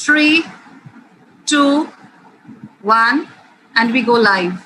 3, 2, 1, and we go live.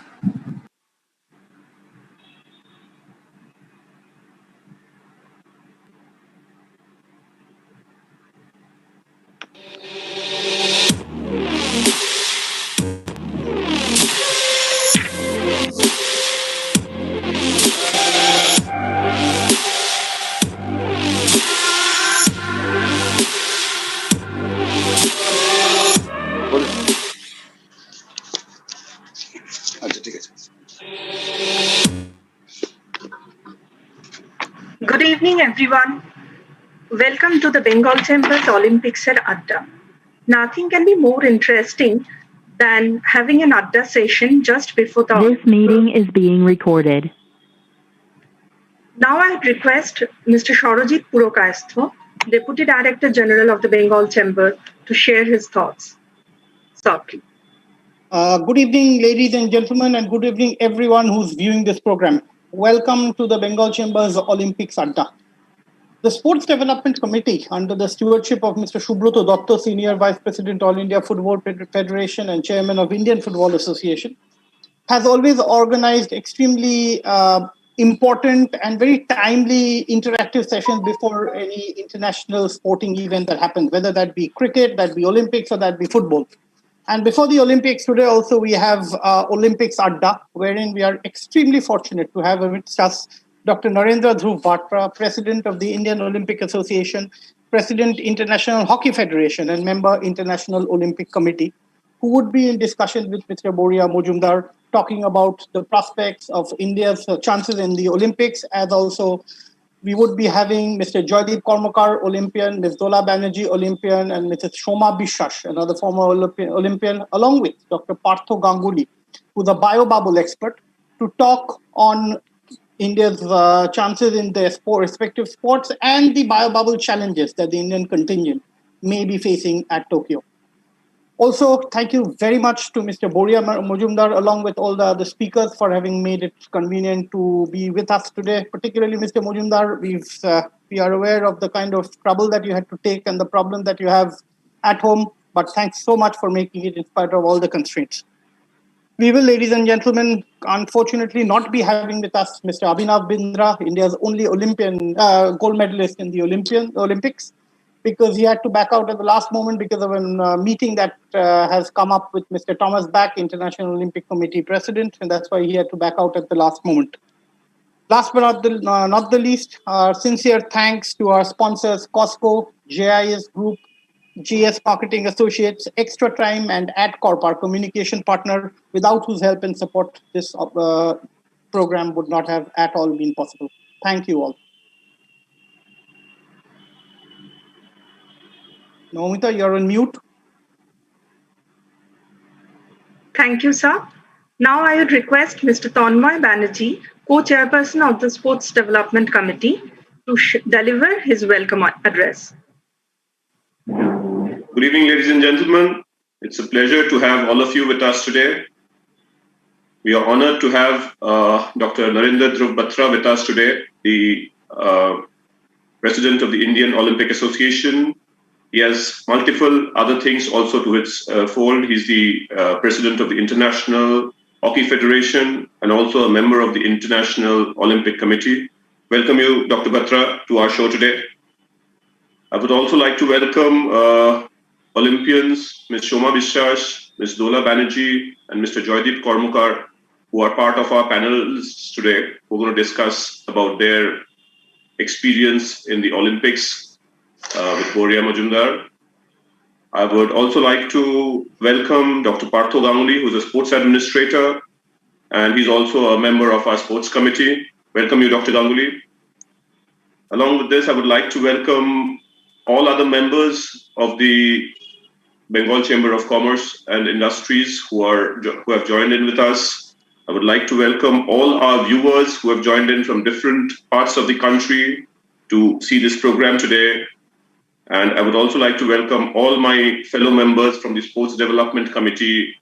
Good evening, everyone. Welcome to the Bengal Chambers Olympics at Adda. Nothing can be more interesting than having an Adda session just before the... This meeting is being recorded. Now I request Mr. Shorojit Purokayastha, Deputy Director General of the Bengal Chamber, to share his thoughts. Sir, please. Good evening, ladies and gentlemen, and good evening, everyone who's viewing this program. Welcome to the Bengal Chambers Olympics Adda. The Sports Development Committee, under the stewardship of Mr. Subroto Datta, Senior Vice President, All India Football Federation and Chairman of Indian Football Association, has always organized extremely important and very timely interactive sessions before any international sporting event that happens, whether that be cricket, that be Olympics, or that be football. And before the Olympics, today also we have Olympics Adda, wherein we are extremely fortunate to have with us Dr. Narendra Dhruv Batra, President of the Indian Olympic Association, President International Hockey Federation, and member International Olympic Committee, who would be in discussion with Mr. Boria Mojumdar, talking about the prospects of India's chances in the Olympics, as also we would be having Mr. Joydeep Kormakar, Olympian, Ms. Dola Banerjee, Olympian, and Mrs. Shoma Biswas, another former Olympian, along with Dr. Partho Ganguly, who's a biobubble expert, to talk on India's chances in their respective sports and the biobubble challenges that the Indian contingent may be facing at Tokyo. Also, thank you very much to Mr. Boria Mojumdar, along with all the other speakers, for having made it convenient to be with us today. Particularly, Mr. Mojumdar, we are aware of the kind of trouble that you had to take and the problem that you have at home, but thanks so much for making it in spite of all the constraints. We will, ladies and gentlemen, unfortunately not be having with us Mr. Abhinav Bindra, India's only Olympian gold medalist in the Olympics, because he had to back out at the last moment because of a meeting that has come up with Mr. Thomas Bach, International Olympic Committee President, and that's why he had to back out at the last moment. Last but not the least, our sincere thanks to our sponsors, Costco, JIS Group, GS Marketing Associates, Extra Time, and AdCorp, our communication partner, without whose help and support this program would not have at all been possible. Thank you all. Nomita, you're on mute. Thank you, sir. Now I would request Mr. Tanmay Banerjee, Co-Chairperson of the Sports Development Committee, to deliver his welcome address. Good evening, ladies and gentlemen. It's a pleasure to have all of you with us today. We are honored to have Dr. Narendra Dhruv Batra with us today, the President of the Indian Olympic Association. He has multiple other things also to its fold. He's the President of the International Hockey Federation and also a member of the International Olympic Committee. Welcome you, Dr. Batra, to our show today. I would also like to welcome Olympians, Ms. Shoma Biswas, Ms. Dola Banerjee, and Mr. Joydeep Kormakar, who are part of our panelists today. We're going to discuss about their experience in the Olympics with Boria Mojumdar. I would also like to welcome Dr. Partho Ganguly, who's a sports administrator, and he's also a member of our sports committee. Welcome you, Dr. Ganguly. Along with this, I would like to welcome all other members of the Bengal Chamber of Commerce and Industries who have joined in with us. I would like to welcome all our viewers who have joined in from different parts of the country to see this program today. And I would also like to welcome all my fellow members from the Sports Development Committee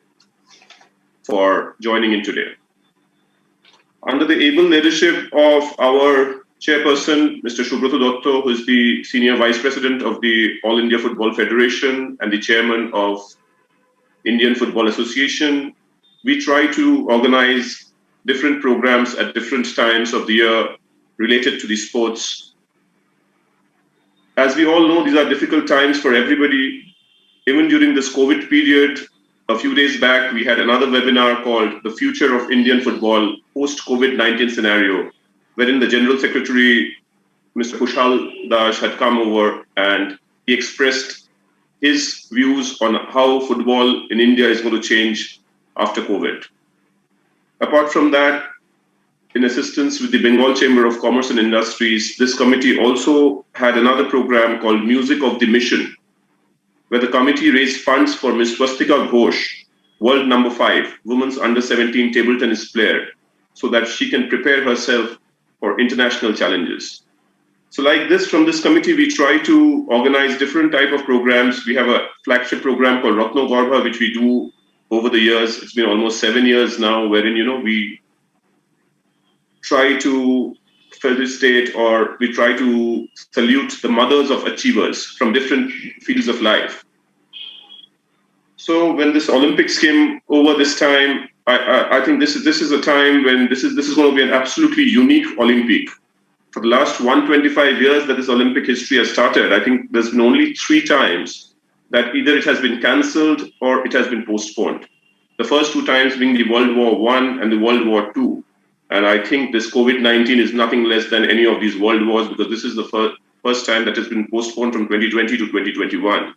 for joining in today. Under the able leadership of our Chairperson, Mr. Subrata Dotto, who is the Senior Vice President of the All India Football Federation and the Chairman of Indian Football Association. We try to organize different programs at different times of the year related to the sports. As we all know, these are difficult times for everybody. Even during this COVID period, a few days back, we had another webinar called The Future of Indian Football Post-COVID-19 Scenario, wherein the General Secretary, Mr. Kushal Das, had come over and he expressed his views on how football in India is going to change after COVID. Apart from that, in assistance with the Bengal Chamber of Commerce and Industries, this committee also had another program called Music of the Mission, where the committee raised funds for Ms. Swastika Ghosh, world number 5, women's under 17 table tennis player, so that she can prepare herself for international challenges. So like this, from this committee, we try to organize different type of programs. We have a flagship program called Ratno Garbha, which we do over the years. It's been almost 7 years now, wherein, we try to felicitate or we try to salute the mothers of achievers from different fields of life. So when this Olympics came over this time, I think this is a time when this is going to be an absolutely unique Olympic. For the last 125 years that this Olympic history has started, I think there's been only 3 times that either it has been cancelled or it has been postponed. The first 2 times being the World War I and the World War II. And I think this COVID-19 is nothing less than any of these world wars, because this is the first time that has been postponed from 2020 to 2021.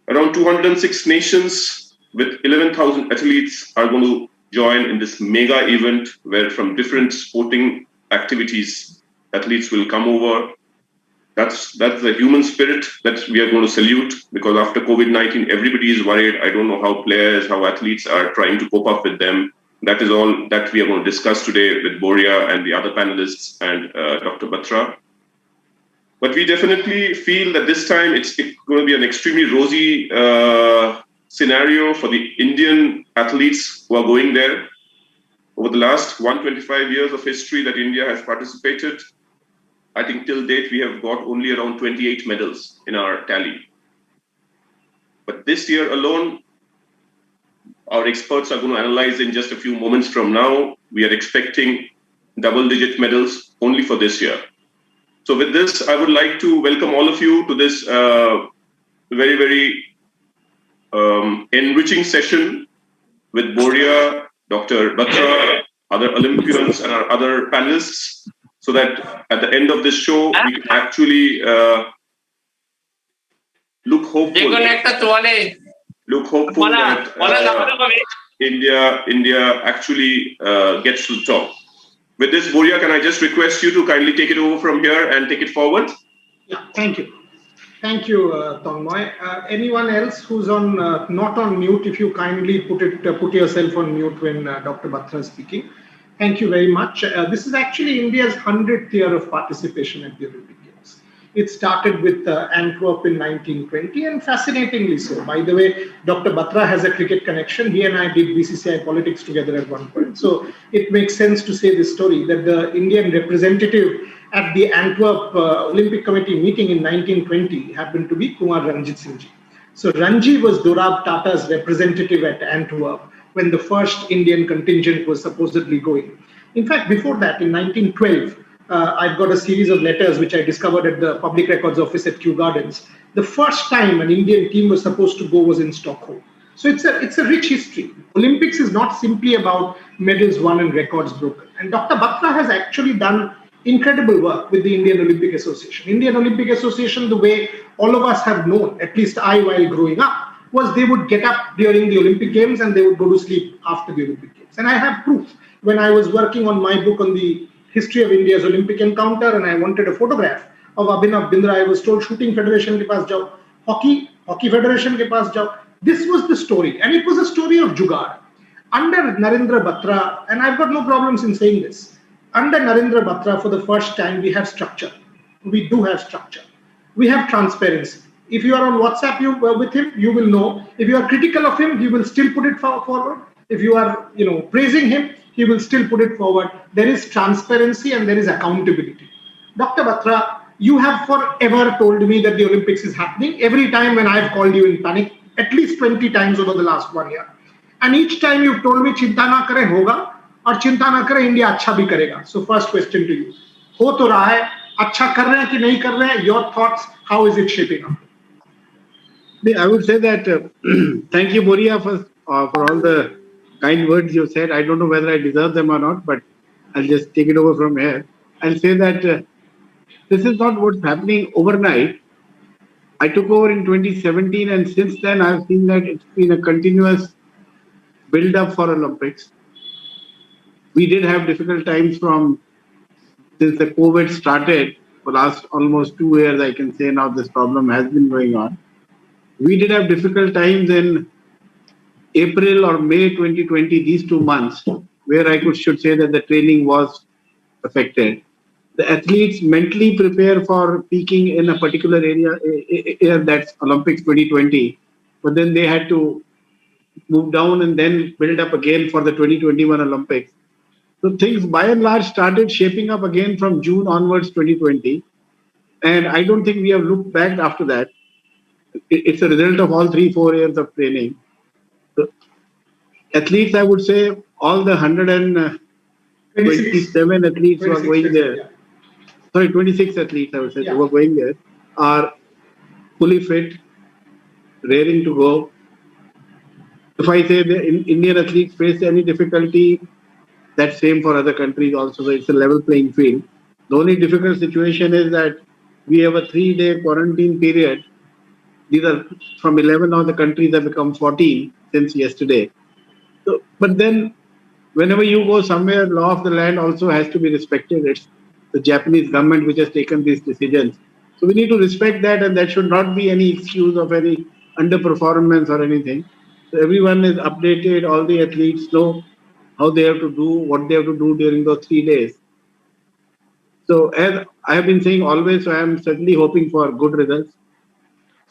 Around 206 nations with 11,000 athletes are going to join in this mega event, where from different sporting activities, athletes will come over. That's the human spirit that we are going to salute, because after COVID-19, everybody is worried. I don't know how players, how athletes are trying to cope up with them. That is all that we are going to discuss today with Boria and the other panelists and Dr. Batra. But we definitely feel that this time it's going to be an extremely rosy scenario for the Indian athletes who are going there. Over the last 125 years of history that India has participated, I think till date we have got only around 28 medals in our tally. But this year alone, our experts are going to analyze in just a few moments from now. We are expecting double-digit medals only for this year. So with this, I would like to welcome all of you to this very, very enriching session with Boria, Dr. Batra, other Olympians, and our other panelists, so that at the end of this show, we can actually look hopeful. Look hopeful that India actually gets to the top. With this, Boria, can I just request you to kindly take it over from here and take it forward? Yeah, thank you. Thank you, Tanmoy. Anyone else who's on not on mute, if you kindly put yourself on mute when Dr. Batra is speaking. Thank you very much. This is actually India's 100th year of participation at the Olympic Games. It started with Antwerp in 1920, and fascinatingly so. By the way, Dr. Batra has a cricket connection. He and I did BCCI politics together at one point. So it makes sense to say this story, that the Indian representative at the Antwerp Olympic Committee meeting in 1920 happened to be Kumar Ranjit Singh ji. So Ranji was Dorab Tata's representative at Antwerp when the first Indian contingent was supposedly going. In fact, before that, in 1912, I've got a series of letters which I discovered at the Public Records Office at Kew Gardens. The first time an Indian team was supposed to go was in Stockholm. So it's a rich history. Olympics is not simply about medals won and records broken. And Dr. Batra has actually done incredible work with the Indian Olympic Association. Indian Olympic Association, the way all of us have known, at least I while growing up, was they would get up during the Olympic Games and they would go to sleep after the Olympic Games. And I have proof. When I was working on my book on the history of India's Olympic encounter and I wanted a photograph of Abhinav Bindra, I was told shooting federation ke paas jao, hockey federation ke paas jao. This was the story, and it was a story of jugaad. Under Narendra Batra, and I've got no problems in saying this, under Narendra Batra for the first time we have structure. We do have structure. We have transparency. If you are on WhatsApp with him, you will know. If you are critical of him, he will still put it forward. If you are, praising him, he will still put it forward. There is transparency and there is accountability. Dr. Batra, you have forever told me that the Olympics is happening. Every time when I've called you in panic, at least 20 times over the last 1 year. And each time you've told me, चिंता ना करें होगा और चिंता ना करें India अच्छा भी करेगा. So first question to you. हो तो रहा है, अच्छा कर रहे हैं कि नहीं कर रहे हैं? Your thoughts, how is it shaping up? I would say that thank you, Boria, for all the kind words you said. I don't know whether I deserve them or not, but I'll just take it over from here. I'll say that this is not what's happening overnight. I took over in 2017, and since then I've seen that it's been a continuous build-up for Olympics. We did have difficult times since the COVID started. For the last almost 2 years, I can say now this problem has been going on. We did have difficult times in April or May 2020, these 2 months, where I should say that the training was affected. The athletes mentally prepare for peaking in a particular area that's Olympics 2020, but then they had to move down and then build up again for the 2021 Olympics. So things by and large started shaping up again from June onwards 2020. And I don't think we have looked back after that. It's a result of all 3-4 years of training. So athletes, I would say, all the 127 athletes who are going there. Sorry, 26 athletes, I would say, who are going there, are fully fit, raring to go. If I say the Indian athletes face any difficulty, that's same for other countries also. So it's a level playing field. The only difficult situation is that we have a 3-day quarantine period. These are from 11 now the countries have become 14 since yesterday. So, but then whenever you go somewhere, law of the land also has to be respected. It's the Japanese government which has taken these decisions. So we need to respect that, and that should not be any excuse of any underperformance or anything. So everyone is updated, all the athletes know how they have to do, what they have to do during those 3 days. So as I have been saying always, so I am certainly hoping for good results.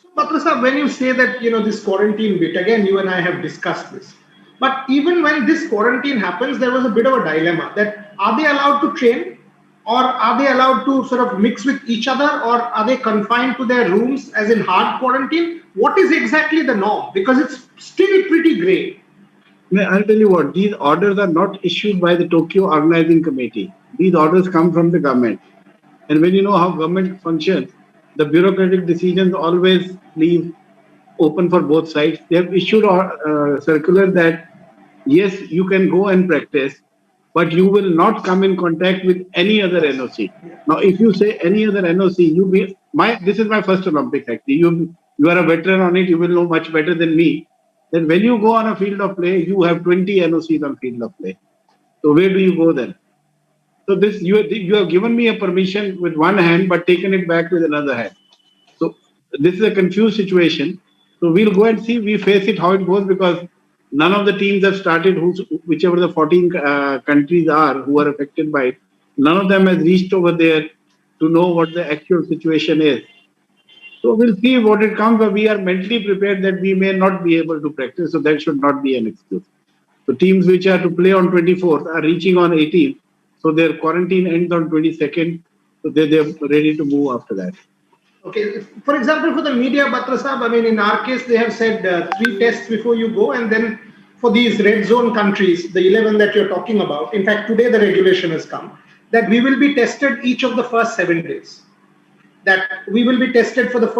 So, Batra sir, when you say that, this quarantine bit, again, you and I have discussed this. But even when this quarantine happens, there was a bit of a dilemma that are they allowed to train, or are they allowed to sort of mix with each other, or are they confined to their rooms as in hard quarantine? What is exactly the norm? Because it's still pretty grey. I'll tell you what, these orders are not issued by the Tokyo Organizing Committee. These orders come from the government. And when you know how government functions, the bureaucratic decisions always leave open for both sides. They have issued a circular that, yes, you can go and practice, but you will not come in contact with any other NOC. Now, if you say any other NOC, this is my first Olympics actually. You are a veteran on it, you will know much better than me. Then when you go on a field of play, you have 20 NOCs on field of play. So where do you go then? So this you have given me a permission with one hand, but taken it back with another hand. So this is a confused situation. So we'll go and see. We face it how it goes, because none of the teams have started. Whichever the 14 countries are who are affected by it, none of them has reached over there to know what the actual situation is. So we'll see what it comes, but we are mentally prepared that we may not be able to practice. So that should not be an excuse. So teams which are to play on 24th are reaching on 18th. So their quarantine ends on 22nd. So they're ready to move after that. Okay. For example, for the media, Batra Sahab, I mean, in our case, they have said 3 tests before you go. And then for these red zone countries, the 11 that you're talking about, in fact, today the regulation has come that we will be tested each of the first 7 days. That we will be tested for the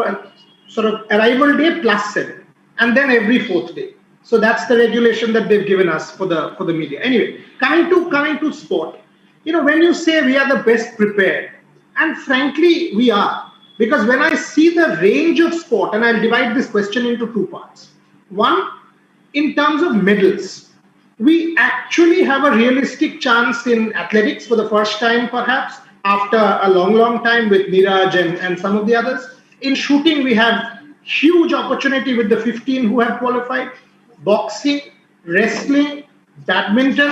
sort of arrival day plus 7, and then every 4th day. So that's the regulation that they've given us for the media. Anyway, coming to sport, when you say we are the best prepared, and frankly we are, because when I see the range of sport, and I'll divide this question into 2 parts. One, in terms of medals, we actually have a realistic chance in athletics for the first time, perhaps, after a long time with Neeraj and some of the others. In shooting, we have huge opportunity with the 15 who have qualified. Boxing, wrestling, badminton.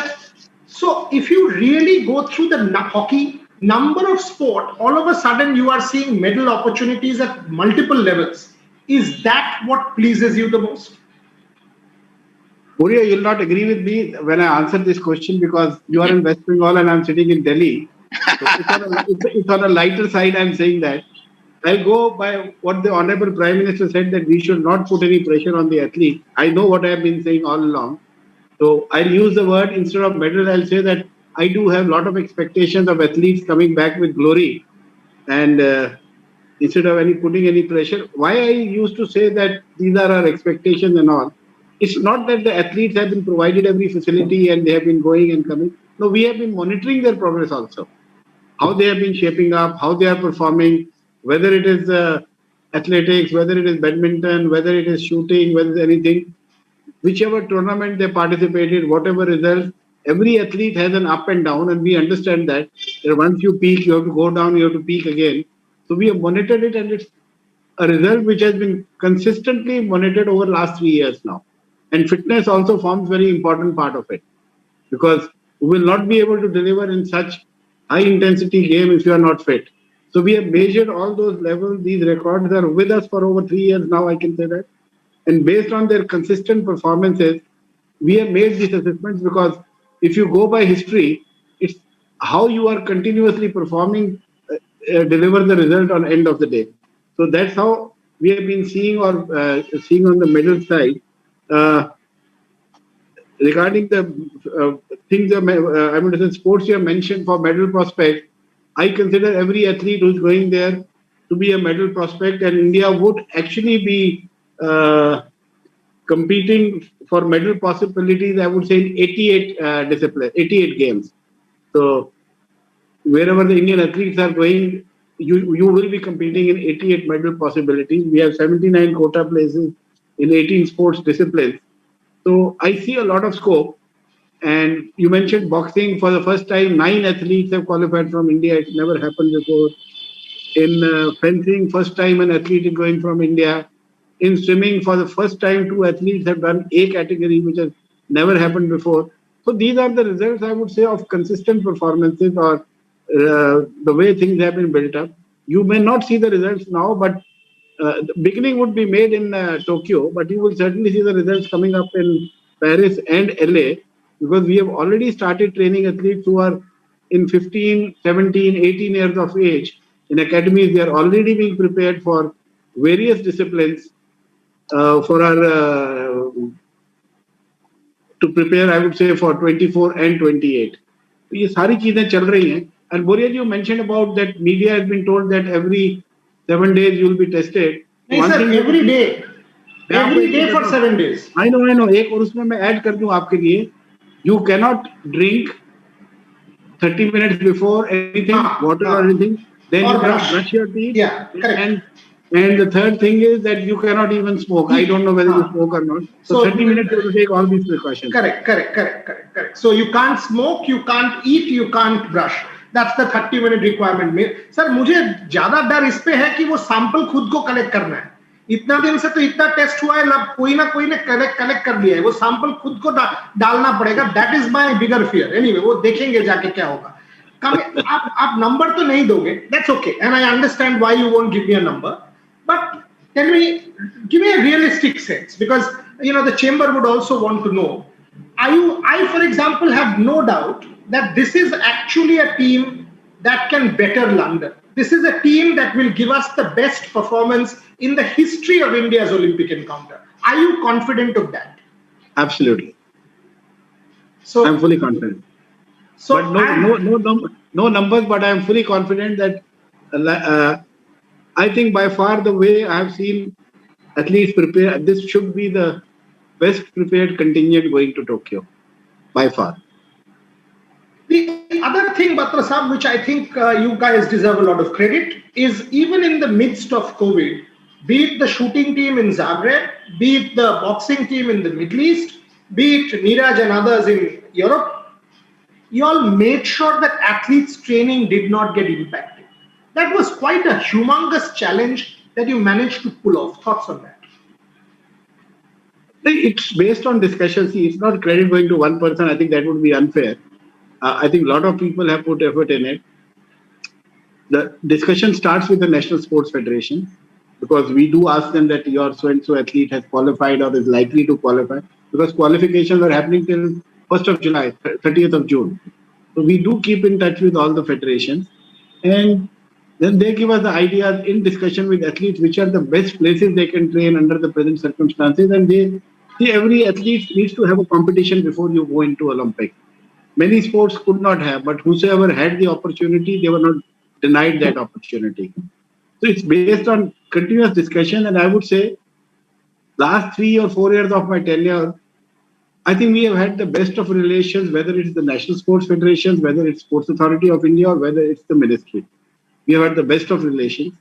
So if you really go through the hockey, number of sport, all of a sudden you are seeing medal opportunities at multiple levels. Is that what pleases you the most? Muria, you'll not agree with me when I answer this question because you are in West Bengal and I'm sitting in Delhi. So it's on a lighter side, I'm saying that. I'll go by what the Honorable Prime Minister said that we should not put any pressure on the athlete. I know what I've been saying all along. So I'll use the word instead of medal, I'll say that I do have a lot of expectations of athletes coming back with glory. And instead of putting any pressure, why I used to say that these are our expectations and all. It's not that the athletes have been provided every facility and they have been going and coming. No, we have been monitoring their progress also. How they have been shaping up, how they are performing, whether it is athletics, whether it is badminton, whether it is shooting, whether anything, whichever tournament they participated, whatever results, every athlete has an up and down, and we understand that once you peak, you have to go down, you have to peak again. So we have monitored it, and it's a result which has been consistently monitored over last 3 years now. And fitness also forms very important part of it because we will not be able to deliver in such high intensity game if you are not fit. So we have measured all those levels. These records are with us for over 3 years now, I can say that. And based on their consistent performances, we have made these assessments because if you go by history, it's how you are continuously performing deliver the result on end of the day. So that's how we have been seeing or seeing on the medal side. Regarding the things, I mean, the sports you have mentioned for medal prospect, I consider every athlete who's going there to be a medal prospect, and India would actually be competing for medal possibilities, I would say, in 88 disciplines, 88 games. So wherever the Indian athletes are going, you will be competing in 88 medal possibilities. We have 79 quota places in 18 sports disciplines. So I see a lot of scope. And you mentioned boxing. For the first time, 9 athletes have qualified from India. It's never happened before. In fencing, first time an athlete is going from India. In swimming, for the first time, 2 athletes have done A category, which has never happened before. So these are the results, I would say, of consistent performances or the way things have been built up. You may not see the results now, but the beginning would be made in Tokyo, but you will certainly see the results coming up in Paris and LA because we have already started training athletes who are in 15, 17, 18 years of age. In academies, they are already being prepared for various disciplines for our to prepare, I would say, for 24 and 28. So ये सारी चीजें चल रही हैं. And Boria, you mentioned about that media has been told that every 7 days you will be tested. नहीं sir, every day. Every day for 7 days. I know. एक और उसमें मैं ऐड कर दूं आपके लिए. You cannot drink 30 minutes before anything, water or anything. Then you cannot brush your teeth. Yeah, correct. And the third thing is that you cannot even smoke. I don't know whether you smoke or not. So 30 minutes you have to take all these precautions. Correct. So you can't smoke, you can't eat, you can't brush. That's the 30-minute requirement. Sir मुझे ज्यादा डर इस पे है कि वो sample खुद को कलेक्ट करना है. इतना दिन से तो इतना टेस्ट हुआ है, कोई ना कोई ने कलेक्ट कर लिया है. वो सैंपल खुद को डालना पड़ेगा. That is my bigger fear. Anyway वो देखेंगे जाके क्या होगा. आप नंबर तो नहीं दोगे. That's okay and I understand why you won't give me a number. But give me a realistic sense, because the chamber would also want to know. I, for example, have no doubt that this is actually a team that can better London. This is a team that will give us the best performance in the history of India's Olympic encounter. Are you confident of that? Absolutely. So I'm fully confident. So but no numbers, but I'm fully confident that. I think by far the way I have seen athletes prepare, this should be the best prepared contingent going to Tokyo, by far. The other thing, Batra Saab, which I think you guys deserve a lot of credit, is even in the midst of COVID, be it the shooting team in Zagreb, be it the boxing team in the Middle East, be it Neeraj and others in Europe, you all made sure that athletes' training did not get impacted. That was quite a humongous challenge that you managed to pull off. Thoughts on that? It's based on discussion. See, it's not credit going to one person. I think that would be unfair. I think a lot of people have put effort in it. The discussion starts with the National Sports Federation because we do ask them that your so-and-so athlete has qualified or is likely to qualify. because qualifications are happening till 1st of July, 30th of June. So we do keep in touch with all the federations, and then they give us the ideas in discussion with athletes which are the best places they can train under the present circumstances. And they see every athlete needs to have a competition before you go into Olympics. Many sports could not have, but whosoever had the opportunity, they were not denied that opportunity. So it's based on continuous discussion, and I would say last 3 or 4 years of my tenure, I think we have had the best of relations, whether it's the National Sports Federations, whether it's Sports Authority of India, or whether it's the ministry. We have had the best of relations.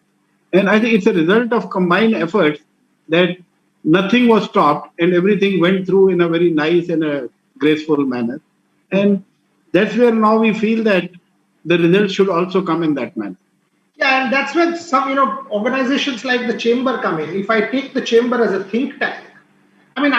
And I think it's a result of combined efforts that nothing was stopped and everything went through in a very nice and a graceful manner. And that's where now we feel that the results should also come in that manner. Yeah, and that's when some, organizations like the chamber come in. If I take the chamber as a think tank, I mean,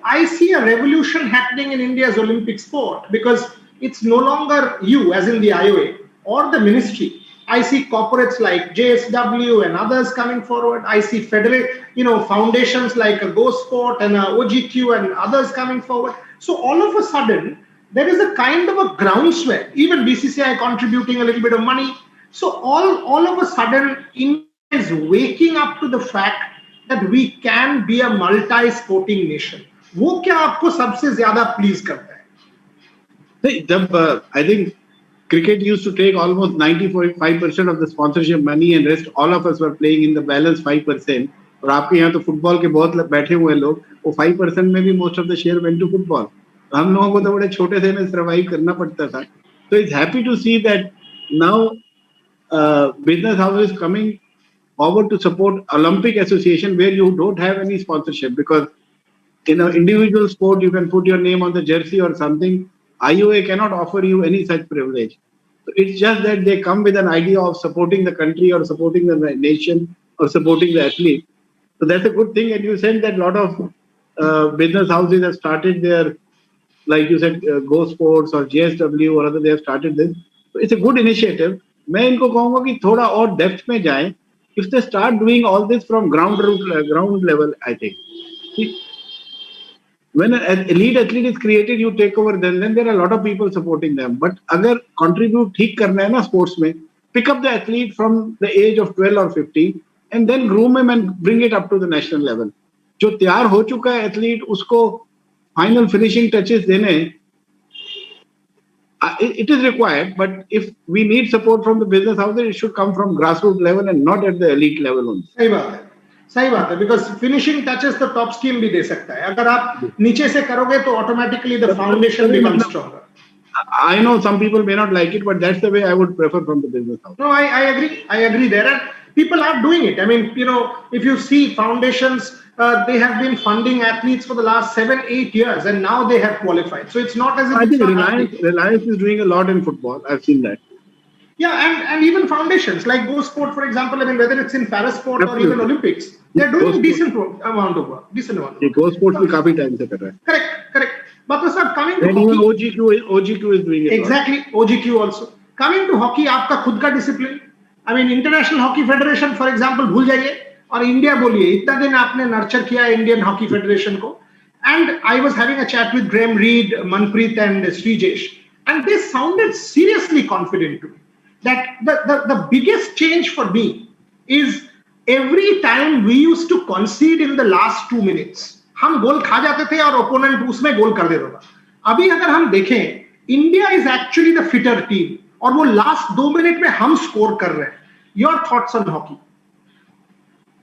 I see a revolution happening in India's Olympic sport, because it's no longer you, as in the IOA, or the ministry. I see corporates like JSW and others coming forward. I see foundations like a Go Sport and a OGQ and others coming forward. So all of a sudden, there is a kind of a groundswell. Even BCCI contributing a little bit of money. So all of a sudden, India is waking up to the fact that we can be a multi-sporting nation. वो क्या आपको सबसे ज़्यादा please करता है? I think cricket used to take almost 95% of the sponsorship money, and rest all of us were playing in the balance 5%. और आपके यहाँ तो फुटबॉल के बहुत बैठे हुए लोग, वो 5% में भी most of the share went to football. हम लोगों को तो बड़े छोटे से में survive करना पड़ता था. So it's happy to see that now business houses coming forward to support Olympic Association, where you don't have any sponsorship, because in an individual sport you can put your name on the jersey or something. IOA cannot offer you any such privilege. So it's just that they come with an idea of supporting the country or supporting the nation or supporting the athlete. So that's a good thing. And you said that a lot of business houses have started their, like you said, Go Sports or JSW or other, they have started this. So it's a good initiative. मैं इनको कहूँगा कि थोड़ा और depth में जाएं. If they start doing all this from ground level, I think. See, when an elite athlete is created, you take over, then there are a lot of people supporting them. But अगर contribute ठीक करना है ना sports में, pick up the athlete from the age of 12 or 15 and then groom him and bring it up to the national level. जो तैयार हो चुका है athlete, उसको final finishing touches देने, it is required, but if we need support from the business houses, it should come from grassroots level and not at the elite level only. सही बात है, because finishing touches the top scheme भी दे सकता है. अगर आप नीचे से करोगे तो automatically the foundation becomes stronger. I know some people may not like it, but that's the way I would prefer from the business house. No, I agree there, and people are doing it. I mean, if you see foundations, they have been funding athletes for the last 7-8 years, and now they have qualified. So it's not as if I think Reliance is doing a lot in football. I've seen that. Yeah, and even foundations like Go Sport, for example. I mean, whether it's in parasport or even Olympics, they're doing decent amount of work. Go Sport will काफी time से कर रहा है. Correct. But sir, coming to and hockey, even OGQ is doing it. Exactly, OGQ also. Coming to hockey, आपका खुद का discipline. I mean, International Hockey Federation, for example, भूल जाइए और इंडिया बोलिए. इतना दिन आपने nurture किया Indian Hockey Federation को. And I was having a chat with Graham Reed, Manpreet, and Srijesh, and they sounded seriously confident to me that the biggest change for me is every time we used to concede in the last 2 minutes, हम गोल खा जाते थे और opponent उसमें गोल कर देता था. अभी अगर हम देखें, India is actually the fitter team और वो लास्ट 2 मिनट में हम स्कोर कर रहे हैं. Your thoughts on hockey?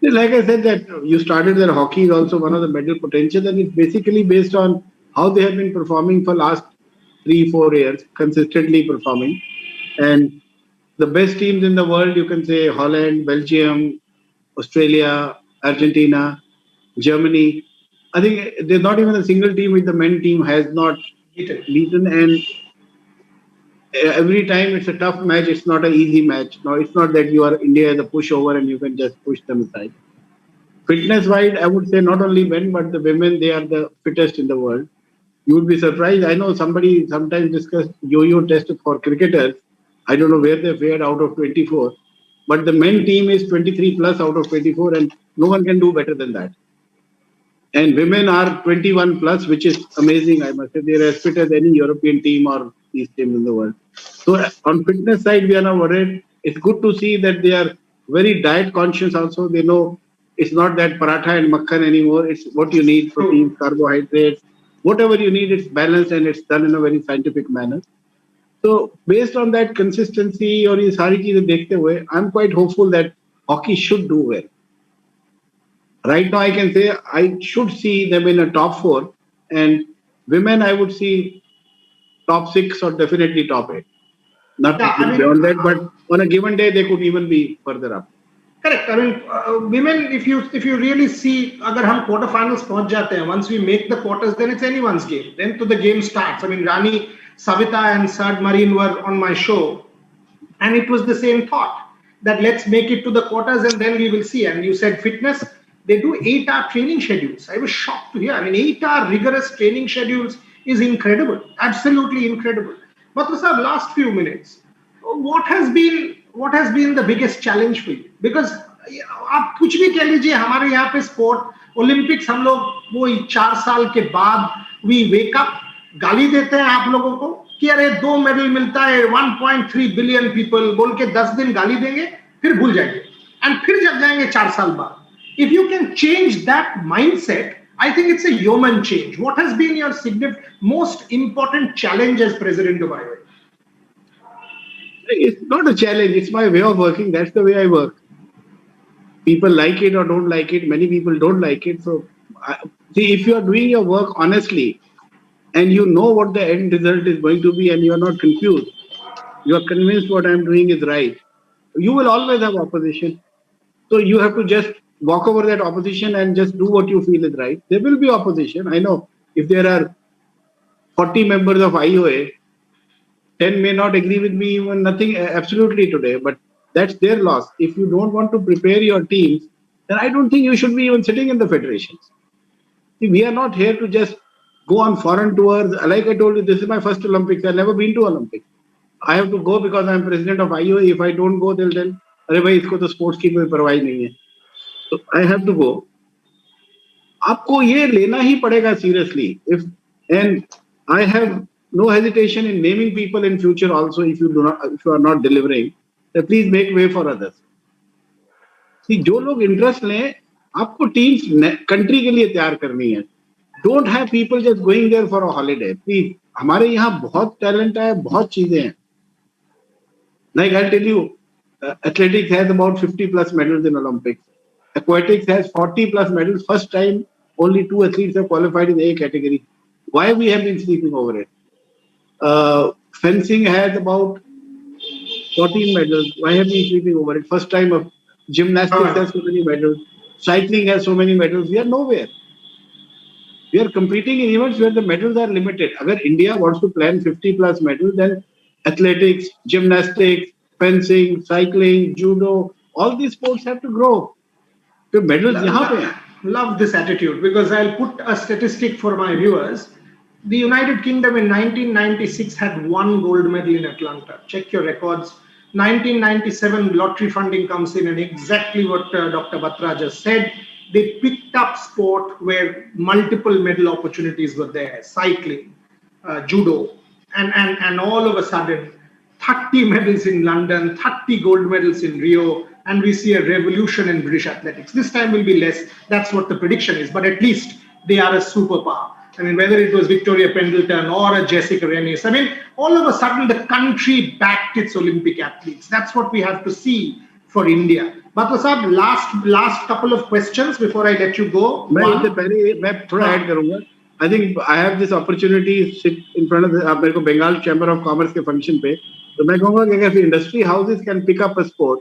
Like I said, that you started that hockey is also one of the medal potential, and it's basically based on how they have been performing for last 3-4 years, consistently performing. And the best teams in the world, you can say Holland, Belgium, Australia, Argentina, Germany. I think there's not even a single team which the men team has not beaten. And every time it's a tough match. It's not an easy match. No, it's not that you are India as a pushover and you can just push them aside. Fitness-wise, I would say not only men but the women, they are the fittest in the world. You would be surprised. I know somebody sometimes discussed yo-yo test for cricketers. I don't know where they fared out of 24, but the men team is 23 plus out of 24, and no one can do better than that. And women are 21 plus, which is amazing. I must say they're as fit as any European team or these teams in the world. So on fitness side, we are not worried. It's good to see that they are very diet conscious. Also, they know it's not that paratha and makhan anymore. It's what you need: protein, carbohydrates, whatever you need. It's balanced and it's done in a very scientific manner. So based on that consistency और ये सारी चीजें देखते हुए, I'm quite hopeful that hockey should do well. Right now, I can say I should see them in a top 4, and women I would see top 6 or definitely top 8. Not beyond that, but on a given day they could even be further up. Correct. I mean, women, if you really see, अगर हम quarterfinals पहुंच जाते हैं, once we make the quarters, then it's anyone's game. Then to the game starts. I mean, Rani, Savita, and Sad Marine were on my show, and it was the same thought that let's make it to the quarters and then we will see. And you said fitness, they do 8-hour training schedules. I was shocked to hear. I mean, 8-hour rigorous training schedules is incredible, absolutely incredible. But last few minutes, what has been the biggest challenge for you? Because आप कुछ भी कह लीजिए, हमारे यहाँ पे sport Olympics हम लोग वो 4 साल के बाद वी वेक अप, गाली देते हैं आप लोगों को कि अरे 2 मेडल मिलता है, 1.3 बिलियन पीपल बोल के 10 दिन गाली देंगे, फिर भूल जाएंगे एंड फिर जग जाएंगे 4 साल बाद. If you can change that mindset, I think it's a human change. What has been your most important challenge as president of IOA? It's not a challenge. It's my way of working. That's the way I work. People like it or don't like it. Many people don't like it. So, see, if you are doing your work honestly and you know what the end result is going to be and you are not confused, you are convinced what I am doing is right, you will always have opposition. So you have to just walk over that opposition and just do what you feel is right. There will be opposition. I know if there are 40 members of IOA, 10 may not agree with me even nothing absolutely today, but that's their loss. If you don't want to prepare your teams, then I don't think you should be even sitting in the federations. See, we are not here to just go on foreign tours. Like I told you, this is my first Olympics. I've never been to Olympics. I have to go because I'm president of IOA. If I don't go, they'll tell, अरे भाई इसको तो sports की कोई परवाह नहीं है. So I have to go. आपको ये लेना ही पड़ेगा seriously. And I have no hesitation in naming people in future also if you are not delivering, then please make way for others. See, जो लोग interest लें, आपको teams country के लिए तैयार करनी है. Don't have people just going there for a holiday. Please, हमारे यहाँ बहुत talent है, बहुत चीजें हैं. Like I'll tell you, athletics has about 50 plus medals in Olympics. Aquatics has 40 plus medals. First time, only 2 athletes have qualified in A category. Why we have been sleeping over it? Fencing has about 14 medals. Why have we been sleeping over it? First time of gymnastics has so many medals. Cycling has so many medals. We are nowhere. We are competing in events where the medals are limited. If India wants to plan 50 plus medals, then athletics, gymnastics, fencing, cycling, judo, all these sports have to grow. So medals yahan pe hain. Love this attitude, because I'll put a statistic for my viewers. The United Kingdom in 1996 had 1 gold medal in Atlanta. Check your records. 1997 lottery funding comes in, and exactly what Dr. Batra just said. They picked up sport where multiple medal opportunities were there. Cycling, judo, and all of a sudden 30 medals in London, 30 gold medals in Rio, and we see a revolution in British athletics. This time will be less. That's what the prediction is. But at least they are a superpower. I mean, whether it was Victoria Pendleton or a Jessica Rennes, I mean, all of a sudden the country backed its Olympic athletes. That's what we have to see for India. Batra Sahab, last couple of questions before I let you go. I think I have this opportunity to sit in front of the Bengal Chamber of Commerce के function पे. तो मैं कहूँगा कि अगर industry houses can pick up a sport,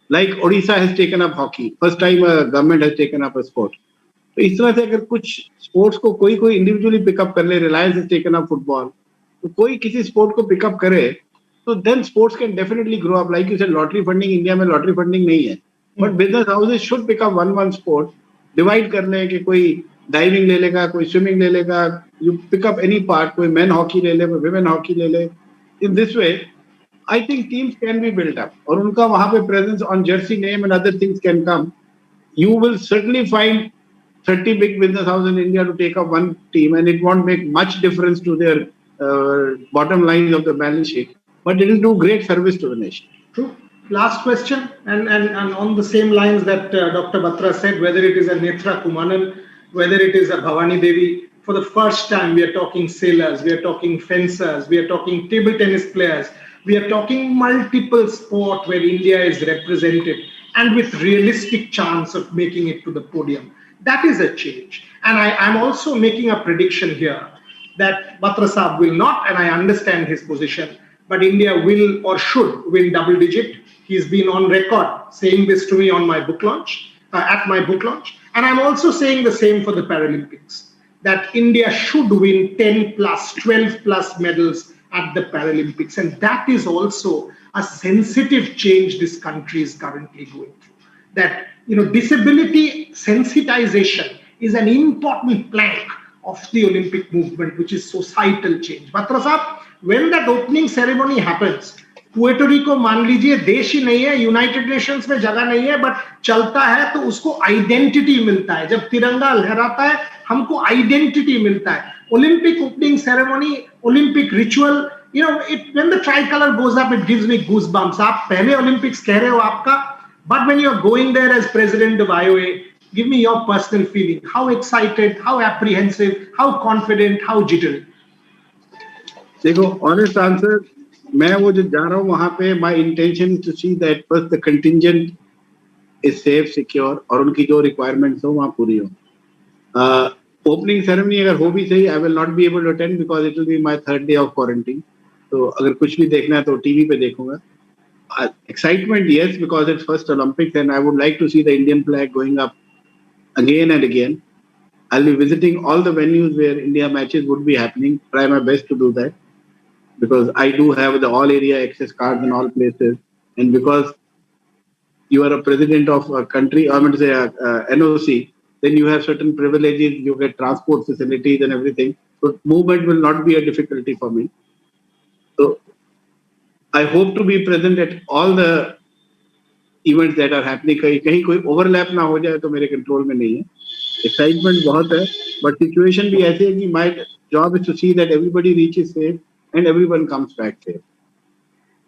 like Odisha has taken up hockey, first time a government has taken up a sport. तो इस तरह से अगर कुछ sports को कोई individually pick up कर ले, Reliance has taken up football, तो कोई किसी sport को pick up करे, तो then sports can definitely grow up. Like you said, lottery funding, India में lottery funding नहीं है, but business houses should pick up one sport, divide कर ले कि कोई डाइविंग ले लेगा, कोई स्विमिंग ले लेगा, you pick up any part, कोई मेन हॉकी ले ले, कोई विमेन हॉकी ले ले. In this way I think teams can be built up और उनका वहां पे presence on jersey name and other things can come. You will certainly find 30 big business houses in India to take up one team, and it won't make much difference to their bottom lines of the balance sheet, but it will do great service to the nation. True. Last question, and on the same lines that Dr. Batra said, whether it is a Netra Kumanan, whether it is a Bhavani Devi, for the first time we are talking sailors, we are talking fencers, we are talking table tennis players, we are talking multiple sport where India is represented and with realistic chance of making it to the podium. That is a change. And I'm also making a prediction here that Batra Saab will not, and I understand his position, but India will or should win double digit. He's been on record saying this to me on my book launch, at my book launch. And I'm also saying the same for the Paralympics, that India should win 10 plus, 12 plus medals at the Paralympics. And that is also a sensitive change this country is currently going through. That, disability sensitization is an important plank of the Olympic movement, which is societal change. Batra Saab, when that opening ceremony happens, Puerto Rico मान लीजिए देश ही नहीं है, United Nations में जगह नहीं है, but चलता है तो उसको आइडेंटिटी मिलता है. जब तिरंगा लहराता है हमको आइडेंटिटी मिलता है. Olympic opening ceremony, Olympic ritual, when the tricolor goes up, it gives me goosebumps. आप पहले ओलंपिक्स कह रहे हो आपका, but when you are going there as president of IOA, give me your personal feeling. How excited, how apprehensive, how confident, how jittery? देखो, honest answer, मैं वो जो जा रहा हूँ वहाँ पे, my intention is to see that first the contingent is safe, secure, और उनकी जो requirements हो वहाँ पूरी हो. Opening ceremony अगर हो भी सही, I will not be able to attend because it will be my third day of quarantine. तो अगर कुछ भी देखना है तो TV पे देखूंगा. Excitement, yes, because it's first Olympics and I would like to see the Indian flag going up again and again. I'll be visiting all the venues where India matches would be happening, try my best to do that, because I do have the all area access cards in all places, and because you are a president of a country, I mean to say a NOC, then you have certain privileges, you get transport facilities and everything, so movement will not be a difficulty for me. So I hope to be present at all the events that are happening. कहीं कोई overlap ना हो जाए तो मेरे control में नहीं है. Excitement बहुत है, but situation भी ऐसी है कि my job is to see that everybody reaches safe and everyone comes back safe.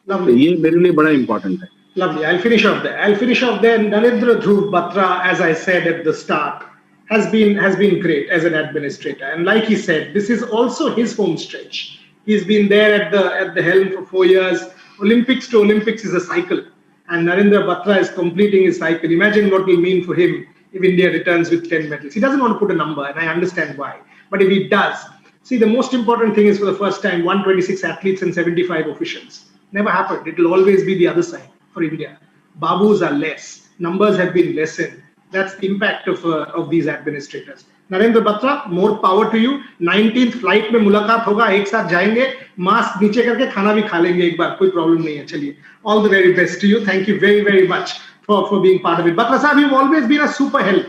Lovely. ये मेरे लिए बड़ा important है. Lovely. I'll finish off there. Narendra Dhruv Batra, as I said at the start, has been great as an administrator. And like he said, this is also his home stretch. He's been there at the helm for 4 years. Olympics to Olympics is a cycle, and Narendra Batra is completing his cycle. Imagine what it will mean for him if India returns with 10 medals. He doesn't want to put a number, and I understand why. But if he does, see, the most important thing is for the first time, 126 athletes and 75 officials. Never happened. It will always be the other side for India. Babus are less. Numbers have been lessened. That's the impact of these administrators. Narendra Batra, more power to you. 19th flight में मुलाकात होगा, एक साथ जाएंगे, mask नीचे करके खाना भी खा लेंगे एक बार, कोई प्रॉब्लम नहीं है. चलिए, all the very best to you. Thank you very, very much for being part of it. Batra साहब, you've always been a super help.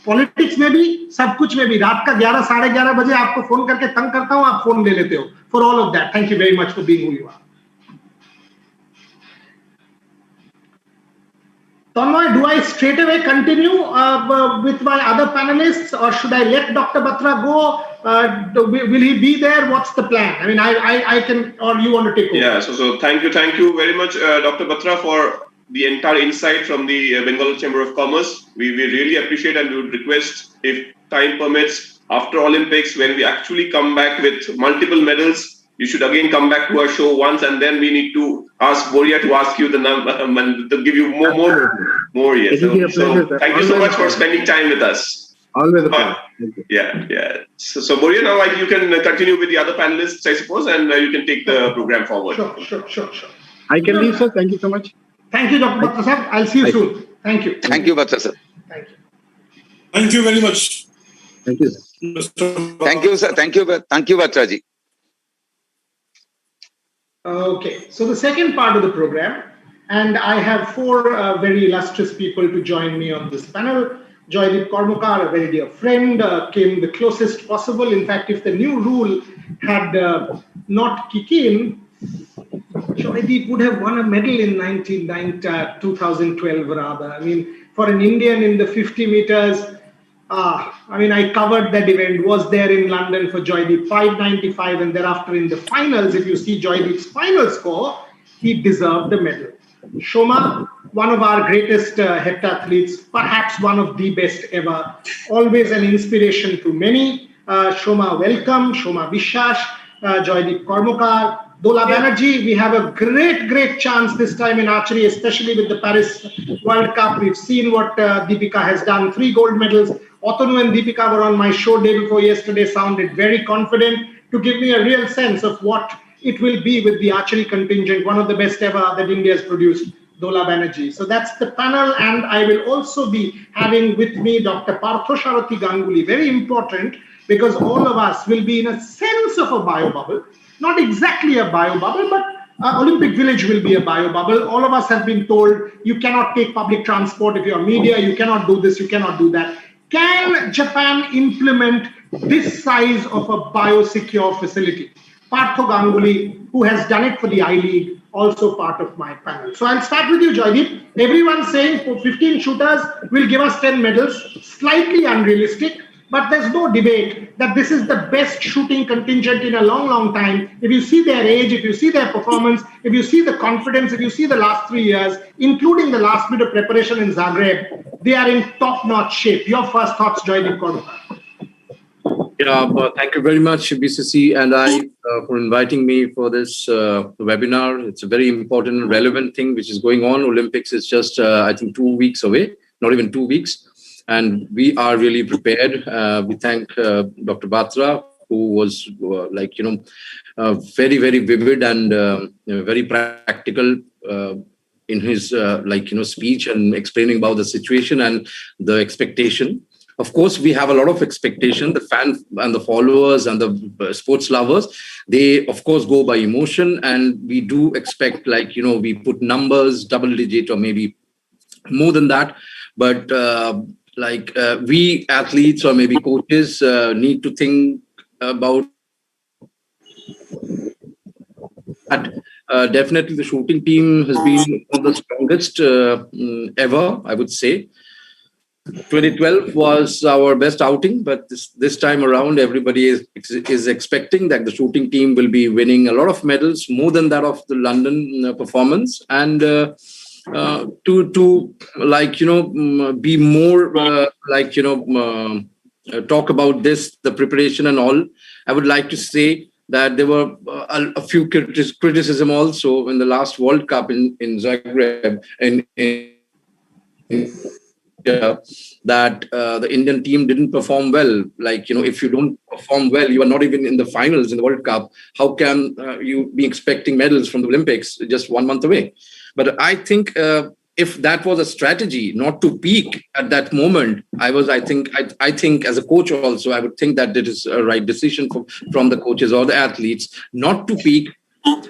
Politics में भी, सब कुछ में भी. रात का 11, साढ़े 11 बजे आपको फोन करके तंग करता हूँ, आप फोन ले लेते हो. For all of that, thank you very much for being who you are. Tanmay, do I straight away continue with my other panelists, or should I let Dr. Batra go? Will he be there? What's the plan? I mean, I can, or you want to take over? Yeah, so thank you very much, Dr. Batra, for the entire insight from the Bengal Chamber of Commerce. We really appreciate, and we would request, if time permits, after Olympics, when we actually come back with multiple medals, you should again come back to our show once, and then we need to ask Boria to ask you the number, to give you more. Yes. So thank you so much for spending time with us. Always a pleasure. Yeah. So Boria, now you can continue with the other panelists, I suppose, and you can take the program forward. Sure. I can leave, sir. Thank you so much. Thank you, Dr. Batra sir. I'll see you soon. Thank you. Thank you, Batra sir. Thank you. Thank you very much. Thank you, sir. Thank you, sir. Thank you, Batra ji. Okay, so the second part of the program, and I have four very illustrious people to join me on this panel. Joydeep Kormukar, a very dear friend, came the closest possible. In fact, if the new rule had not kicked in, Joydeep would have won a medal in 2012 rather. I mean, for an Indian in the 50 meters, I covered that event, was there in London for Joydeep, 595, and thereafter in the finals, if you see Joydeep's final score, he deserved the medal. Shoma, one of our greatest heptathletes, perhaps one of the best ever, always an inspiration to many. Shoma, welcome. Shoma Vishwas, Joydeep Kormokar, Dola Banerjee. We have a great chance this time in archery, especially with the Paris World Cup. We've seen what Deepika has done, 3 gold medals. Otanu and Deepika were on my show day before yesterday, sounded very confident to give me a real sense of what it will be with the archery contingent, one of the best ever that India has produced, Dola Banerjee. So that's the panel, and I will also be having with me Dr. Parthosarathi Ganguly, very important, because all of us will be in a sense of a bio bubble, not exactly a bio bubble, but Olympic Village will be a bio bubble. All of us have been told you cannot take public transport if you're media, you cannot do this, you cannot do that. Can Japan implement this size of a biosecure facility? Partho Ganguly, who has done it for the I-League, also part of my panel. So I'll start with you, Joydeep. Everyone's saying for 15 shooters will give us 10 medals. Slightly unrealistic, but there's no debate that this is the best shooting contingent in a long time. If you see their age, if you see their performance, if you see the confidence, if you see the last 3 years, including the last bit of preparation in Zagreb, they are in top-notch shape. Your first thoughts, Joydeep Kormokar. Yeah, thank you very much, BCC and I, for inviting me for this webinar. It's a very important and relevant thing which is going on. Olympics is just, I think, 2 weeks away, not even 2 weeks. And we are really prepared. We thank Dr. Batra, who was very vivid and very practical in his speech and explaining about the situation and the expectation. Of course, we have a lot of expectation. The fans and the followers and the sports lovers, they, of course, go by emotion. And we do expect, we put numbers, double digit or maybe more than that. But we athletes or maybe coaches need to think about that. Definitely, the shooting team has been one of the strongest ever, I would say. 2012 was our best outing, but this time around, everybody is expecting that the shooting team will be winning a lot of medals, more than that of the London performance, and be more talk about this, the preparation and all. I would like to say that there were a few criticism also in the last World Cup in Zagreb that the Indian team didn't perform well. If you don't perform well, you are not even in the finals in the World Cup. How can you be expecting medals from the Olympics just 1 month away? But I think if that was a strategy not to peak at that moment, I think as a coach also, I would think that it is a right decision from the coaches or the athletes not to peak, not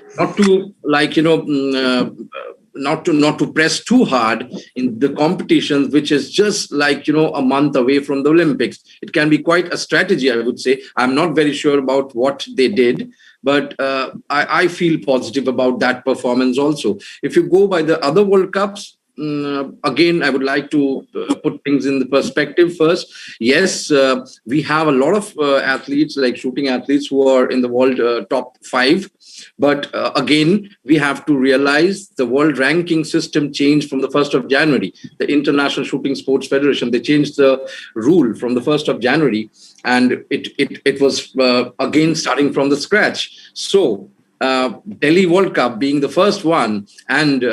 to not to press too hard in the competitions, which is just a month away from the Olympics. It can be quite a strategy, I would say. I'm not very sure about what they did, but I feel positive about that performance also. If you go by the other World Cups, again, I would like to put things in the perspective first. Yes, we have a lot of athletes, like shooting athletes, who are in the world top 5. But again, we have to realize the world ranking system changed from the 1st of January. The International Shooting Sports Federation, they changed the rule from the 1st of January. And it was, again, starting from the scratch. So Delhi World Cup being the first one, and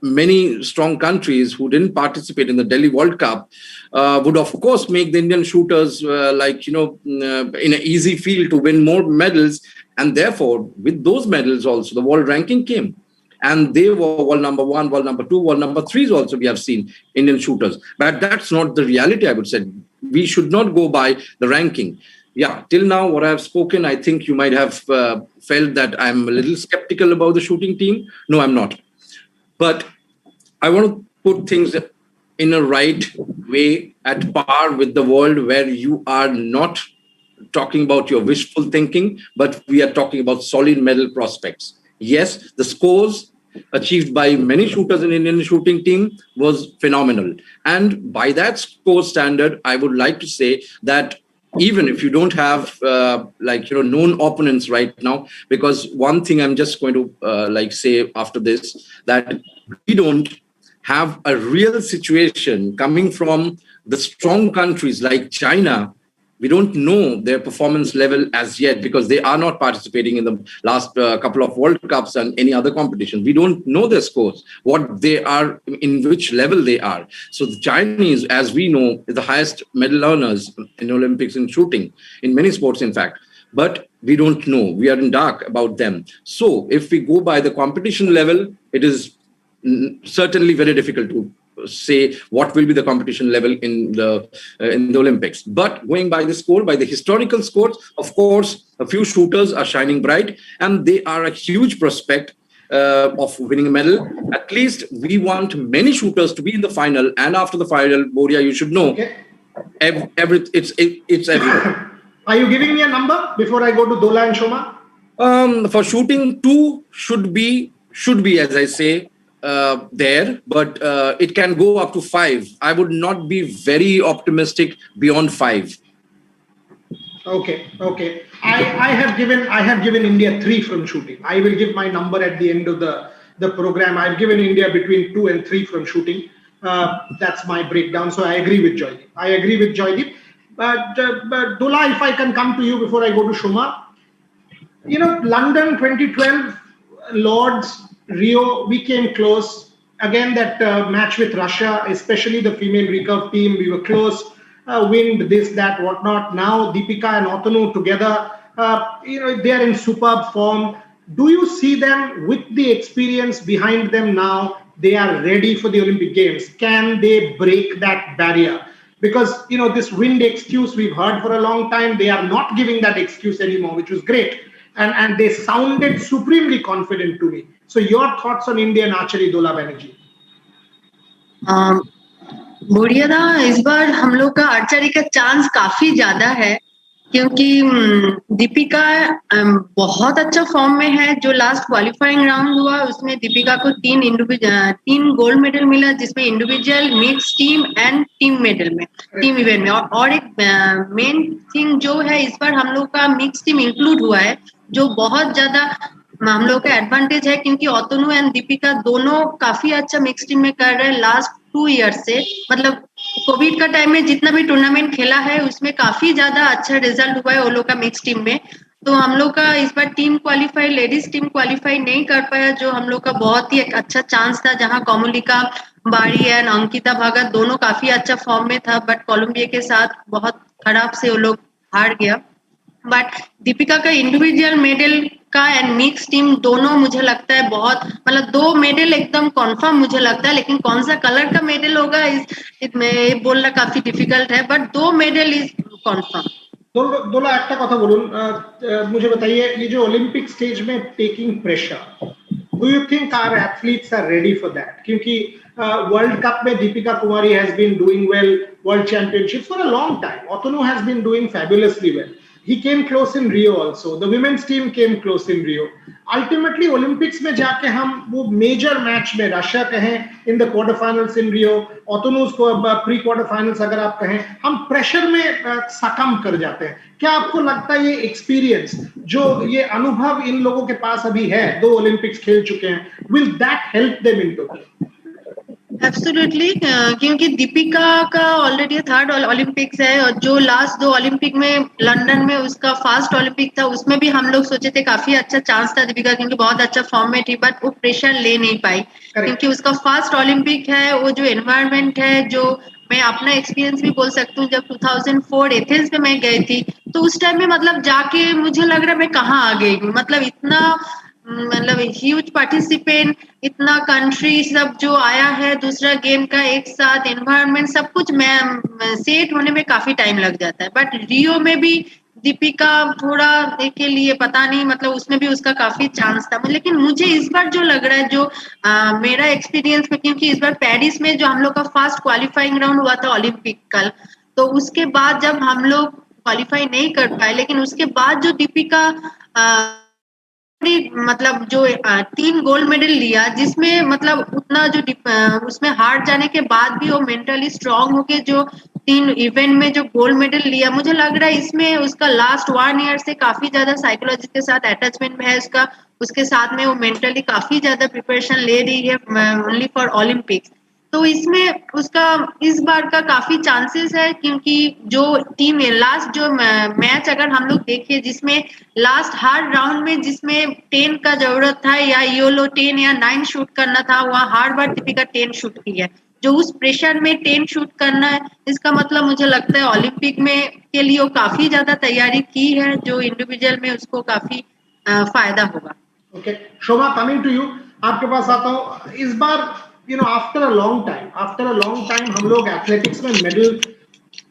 many strong countries who didn't participate in the Delhi World Cup would of course make the Indian shooters in an easy field to win more medals, and therefore with those medals also the world ranking came, and they were world number 1, world number 2, world number 3s also we have seen Indian shooters. But that's not the reality, I would say. We should not go by the ranking. Yeah, till now, what I've spoken, I think you might have felt that I'm a little skeptical about the shooting team. No, I'm not. But I want to put things in a right way, at par with the world, where you are not talking about your wishful thinking, but we are talking about solid medal prospects. Yes, the scores achieved by many shooters in Indian shooting team was phenomenal. And by that score standard, I would like to say that even if you don't have known opponents right now, because one thing I'm just going to say after this, that we don't have a real situation coming from the strong countries like China. We don't know their performance level as yet because they are not participating in the last couple of World Cups and any other competition. We don't know their scores, what they are, in which level they are. So the Chinese, as we know, is the highest medal earners in Olympics in shooting, in many sports, in fact. But we don't know. We are in dark about them. So if we go by the competition level, it is certainly very difficult to say what will be the competition level in the Olympics. But going by the score, by the historical scores, of course, a few shooters are shining bright, and they are a huge prospect of winning a medal. At least we want many shooters to be in the final, and after the final, Boria, you should know, it's everywhere. Are you giving me a number before I go to Dola and Shoma? For shooting, 2 should be, as I say, there, but it can go up to 5. I would not be very optimistic beyond 5. Okay. I have given India 3 from shooting. I will give my number at the end of the program. I've given India between 2 and 3 from shooting. That's my breakdown. So I agree with Joydeep. But Dula, if I can come to you before I go to Shoma. London 2012, Lords, Rio, we came close. Again, that match with Russia, especially the female recurve team, we were close. Wind, this, that, whatnot. Now, Deepika and Otanu together, they are in superb form. Do you see them with the experience behind them now? They are ready for the Olympic Games. Can they break that barrier? Because, this wind excuse we've heard for a long time, they are not giving that excuse anymore, which was great. And they sounded supremely confident to me. So your thoughts on Indian archery, Dola Banerjee? बोरिया दा इस बार हम लोग का archery का chance काफी ज्यादा है क्योंकि दीपिका बहुत अच्छा फॉर्म में है। जो लास्ट क्वालिफाइंग राउंड हुआ उसमें दीपिका को 3 गोल्ड मेडल मिला, जिसमें individual, mix team and team medal में, टीम इवेंट में। और एक मेन थिंग जो है, इस बार हम लोग का मिक्स टीम इंक्लूड हुआ है, जो बहुत ज्यादा हम लोग का एडवांटेज है क्योंकि ओतनु एंड दीपिका दोनों काफी अच्छा मिक्स टीम में कर रहे हैं लास्ट 2 ईयर से। मतलब कोविड का टाइम में जितना भी टूर्नामेंट खेला है उसमें काफी ज्यादा अच्छा रिजल्ट हुआ है वो लोग का मिक्स टीम में। तो हम लोग का इस बार लेडीज टीम क्वालिफाई नहीं कर पाया, जो हम लोग का बहुत ही एक अच्छा चांस था, जहां कोमलिका बारी एंड अंकिता भगत दोनों काफी अच्छा फॉर्म में था, बट कोलंबिया के साथ बहुत खराब से वो लोग हार गया। बट दीपिका का इंडिविजुअल मेडल का एंड मिक्स टीम दोनों मुझे लगता है बहुत, मतलब 2 मेडल एकदम कंफर्म मुझे लगता है, लेकिन कौन सा कलर का मेडल होगा इसमें बोलना काफी डिफिकल्ट है, बट 2 मेडल इज कंफर्म। दोला একটা কথা বলুন, मुझे बताइए, ये जो ओलंपिक स्टेज में taking pressure, do you think our athletes are ready for that? क्योंकि वर्ल्ड कप में Deepika Kumari has been doing well, world championship for a long time, Atanu has been doing fabulously well. He came close in Rio also. The women's team came close in Rio. Ultimately, Olympics में जाके हम वो major match में Russia कहें in the quarter finals in Rio, ओतनुस को pre quarter finals अगर आप कहें, हम प्रेशर में सकम कर जाते हैं. क्या आपको लगता है ये एक्सपीरियंस, जो ये अनुभव इन लोगों के पास अभी है, 2 ओलंपिक्स खेल चुके हैं, will that help them in Tokyo? Absolutely, क्योंकि दीपिका का ऑलरेडी 3rd ओलंपिक्स है, और जो लास्ट 2 ओलंपिक में लंदन में उसका फर्स्ट ओलंपिक था, उसमें भी हम लोग सोचे थे काफी अच्छा चांस था दीपिका, क्योंकि बहुत अच्छा फॉर्म में थी, बट वो प्रेशर ले नहीं पाई क्योंकि उसका फर्स्ट ओलंपिक है। वो जो एनवायरनमेंट है, जो मैं अपना एक्सपीरियंस भी बोल सकती हूँ, जब 2004 एथेंस में मैं गई थी, तो उस टाइम में मतलब जाके मुझे लग रहा है मैं कहाँ आ गई हूँ, मतलब इतना ह्यूज पार्टिसिपेंट, इतना कंट्री सब जो आया है दूसरा गेम का एक साथ, एनवायरनमेंट सब कुछ सेट होने में काफी टाइम लग जाता है। बट रियो में भी दीपिका थोड़ा के लिए पता नहीं, मतलब उसमें भी उसका काफी चांस था, लेकिन मुझे इस बार जो लग रहा है, जो मेरा एक्सपीरियंस में, क्योंकि इस बार पेरिस में जो हम लोग का फर्स्ट क्वालिफाइंग राउंड हुआ था ओलंपिक कल, तो उसके बाद जब हम लोग क्वालिफाई नहीं कर पाए, लेकिन उसके बाद जो दीपिका मतलब जो 3 गोल्ड मेडल लिया, जिसमें मतलब उतना जो उसमें हार जाने के बाद भी वो मेंटली स्ट्रांग होके जो 3 इवेंट में जो गोल्ड मेडल लिया, मुझे लग रहा है इसमें उसका लास्ट 1 ईयर से काफी ज्यादा साइकोलॉजी के साथ अटैचमेंट है उसका, उसके साथ में वो मेंटली काफी ज्यादा प्रिपरेशन ले रही है ओनली फॉर ओलंपिक्स। तो इसमें उसका इस बार का काफी चांसेस है, क्योंकि जो टीम है लास्ट जो मैच अगर हम लोग देखें जिसमें लास्ट हर राउंड में जिसमें 10 का जरूरत था या योलो 10 या 9 शूट करना था, वहाँ हर बार दीपिका 10 शूट की है। जो उस प्रेशर में 10 शूट करना है, इसका मतलब मुझे लगता है ओलंपिक में के लिए वो काफी ज्यादा तैयारी की है, जो इंडिविजुअल में उसको काफी फायदा होगा। Okay Shobha, coming to you, आपके पास आता हूँ। इस बार आफ्टर अ लॉन्ग टाइम हम लोग एथलेटिक्स में मेडल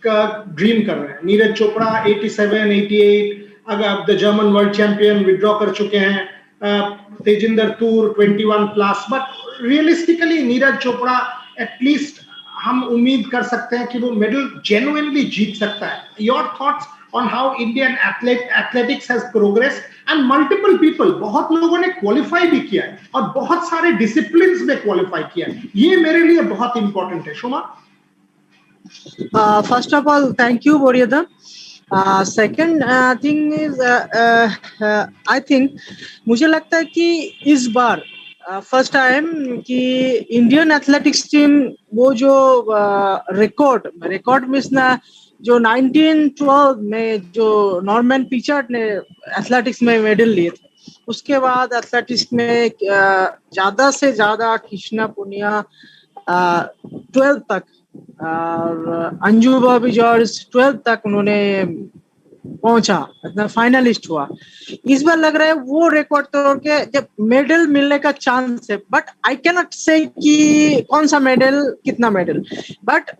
का ड्रीम कर रहे हैं। नीरज चोपड़ा 87, 88 अगर the German world champion withdraw कर चुके हैं, तेजिंदर तूर 21 plus, but realistically Neeraj Chopra at least हम उम्मीद कर सकते हैं कि वो मेडल जेन्युइनली जीत सकता है। Your thoughts on how Indian athletics has progress and multiple people, बहुत लोगों ने क्वालिफाई भी किया है और बहुत सारे डिसिप्लिन्स में क्वालिफाई किया है, ये मेरे लिए बहुत इंपॉर्टेंट है। शोमा, first of all, thank you, Boryada. Second thing is, I think मुझे लगता है कि इस बार फर्स्ट टाइम कि इंडियन एथलेटिक्स टीम वो जो रिकॉर्ड मिस ना जो 1912 में जो नॉर्मन पिचर्ड ने एथलेटिक्स में मेडल लिए थे, उसके बाद एथलेटिक्स में ज्यादा से ज्यादा कृष्णा पुनिया 12 तक और अंजू बॉबी जॉर्ज 12 तक उन्होंने पहुंचा, इतना फाइनलिस्ट हुआ। इस बार लग रहा है वो रिकॉर्ड तोड़ के जब मेडल मिलने का चांस है, बट आई कैन नॉट से कि कौन सा मेडल कितना medal, but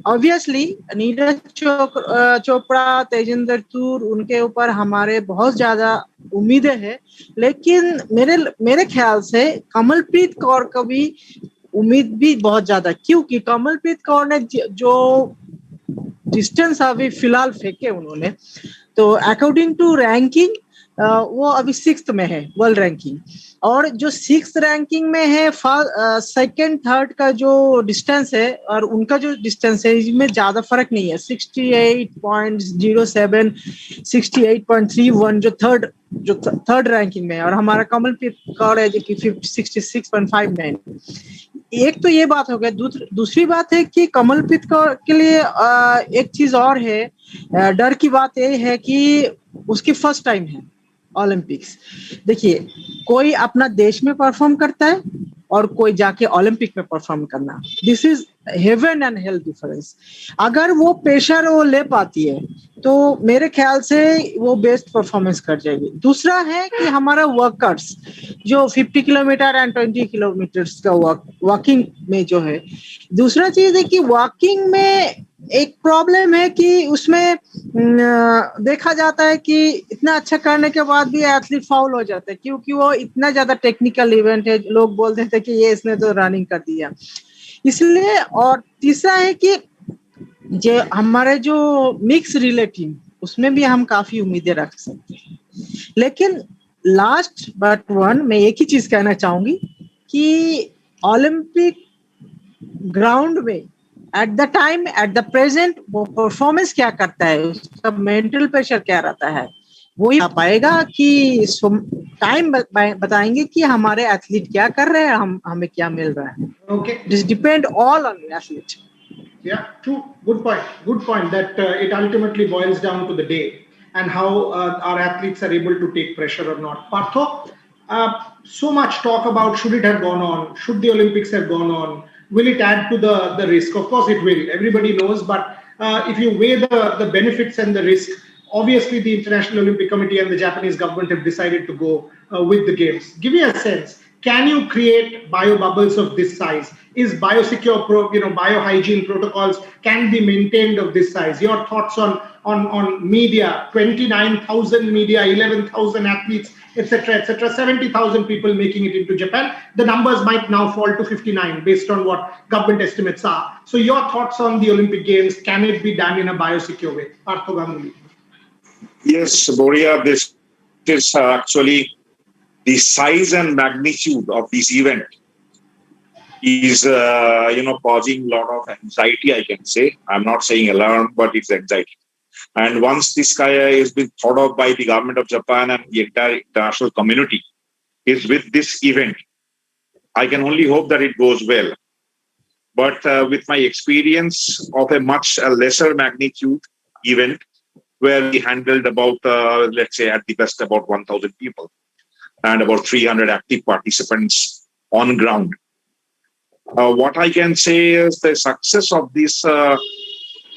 obviously Neeraj Chopra, Tajinder Toor, उनके ऊपर हमारे बहुत ज्यादा उम्मीदें हैं, लेकिन मेरे ख्याल से कमलप्रीत कौर का भी उम्मीद भी बहुत ज्यादा, क्योंकि कमलप्रीत कौर ने जो डिस्टेंस अभी फिलहाल फेंके उन्होंने, तो अकॉर्डिंग टू रैंकिंग वो अभी 6th में है वर्ल्ड रैंकिंग, और जो 6th रैंकिंग में है सेकंड थर्ड का जो डिस्टेंस है और उनका जो डिस्टेंस है इसमें ज्यादा फर्क नहीं है, 68.07 68.31 जो थर्ड रैंकिंग में है, और हमारा कमलप्रीत कौर है जो कि 66.59। एक तो ये बात हो गई। दूसरी बात है कि कमलप्रीत कौर के लिए एक चीज और है, डर की बात ये है कि उसकी फर्स्ट टाइम है ओलंपिक्स। देखिए, कोई अपना देश में परफॉर्म करता है और कोई जाके ओलंपिक में परफॉर्म करना, this is heaven and hell difference. अगर वो प्रेशर वो ले पाती है तो मेरे ख्याल से वो बेस्ट परफॉर्मेंस कर जाएगी। दूसरा है कि हमारा वर्कर्स जो 50 किलोमीटर एंड 20 किलोमीटर्स का वॉकिंग में जो है, दूसरा चीज है कि वॉकिंग में एक प्रॉब्लम है कि उसमें देखा जाता है कि इतना अच्छा करने के बाद भी एथलीट फाउल हो जाता है, क्योंकि वो इतना ज्यादा टेक्निकल इवेंट है, लोग बोलते थे कि ये इसने तो रनिंग कर दिया, इसलिए। और तीसरा है कि जो हमारे जो मिक्स रिले टीम, उसमें भी हम काफी उम्मीदें रख सकते हैं। लेकिन लास्ट बट वन, मैं एक ही चीज कहना चाहूंगी कि ओलंपिक ग्राउंड में at the time, at the present, वो परफॉर्मेंस क्या करता है, उसका मेंटल प्रेशर क्या रहता है, वो ही पाएगा कि टाइम बताएंगे कि हमारे एथलीट क्या कर रहे हैं, हमें क्या मिल रहा है। Okay. This depend all on the athlete. Yeah, true. Good point. That it ultimately boils down to the day and how our athletes are able to take pressure or not. Partho, so much talk about should it have gone on? Should the Olympics have gone on? Will it add to the risk? Of course it will. Everybody knows. But if you weigh the benefits and the risk, obviously the International Olympic Committee and the Japanese government have decided to go with the games. Give me a sense. Can you create bio bubbles of this size? Is biosecure, biohygiene protocols can be maintained of this size? Your thoughts on media, 29,000 media, 11,000 athletes, etc., 70,000 people making it into Japan. The numbers might now fall to 59 based on what government estimates are. So your thoughts on the Olympic Games, can it be done in a biosecure way? Partho Ganguly. Yes, Boria, this is actually the size and magnitude of this event is, causing a lot of anxiety, I can say. I'm not saying alarm, but it's anxiety. And once this has been thought of by the government of Japan and the entire international community is with this event, I can only hope that it goes well. But with my experience of a much lesser magnitude event, where we handled about, let's say at the best, about 1,000 people and about 300 active participants on ground. What I can say is the success of this,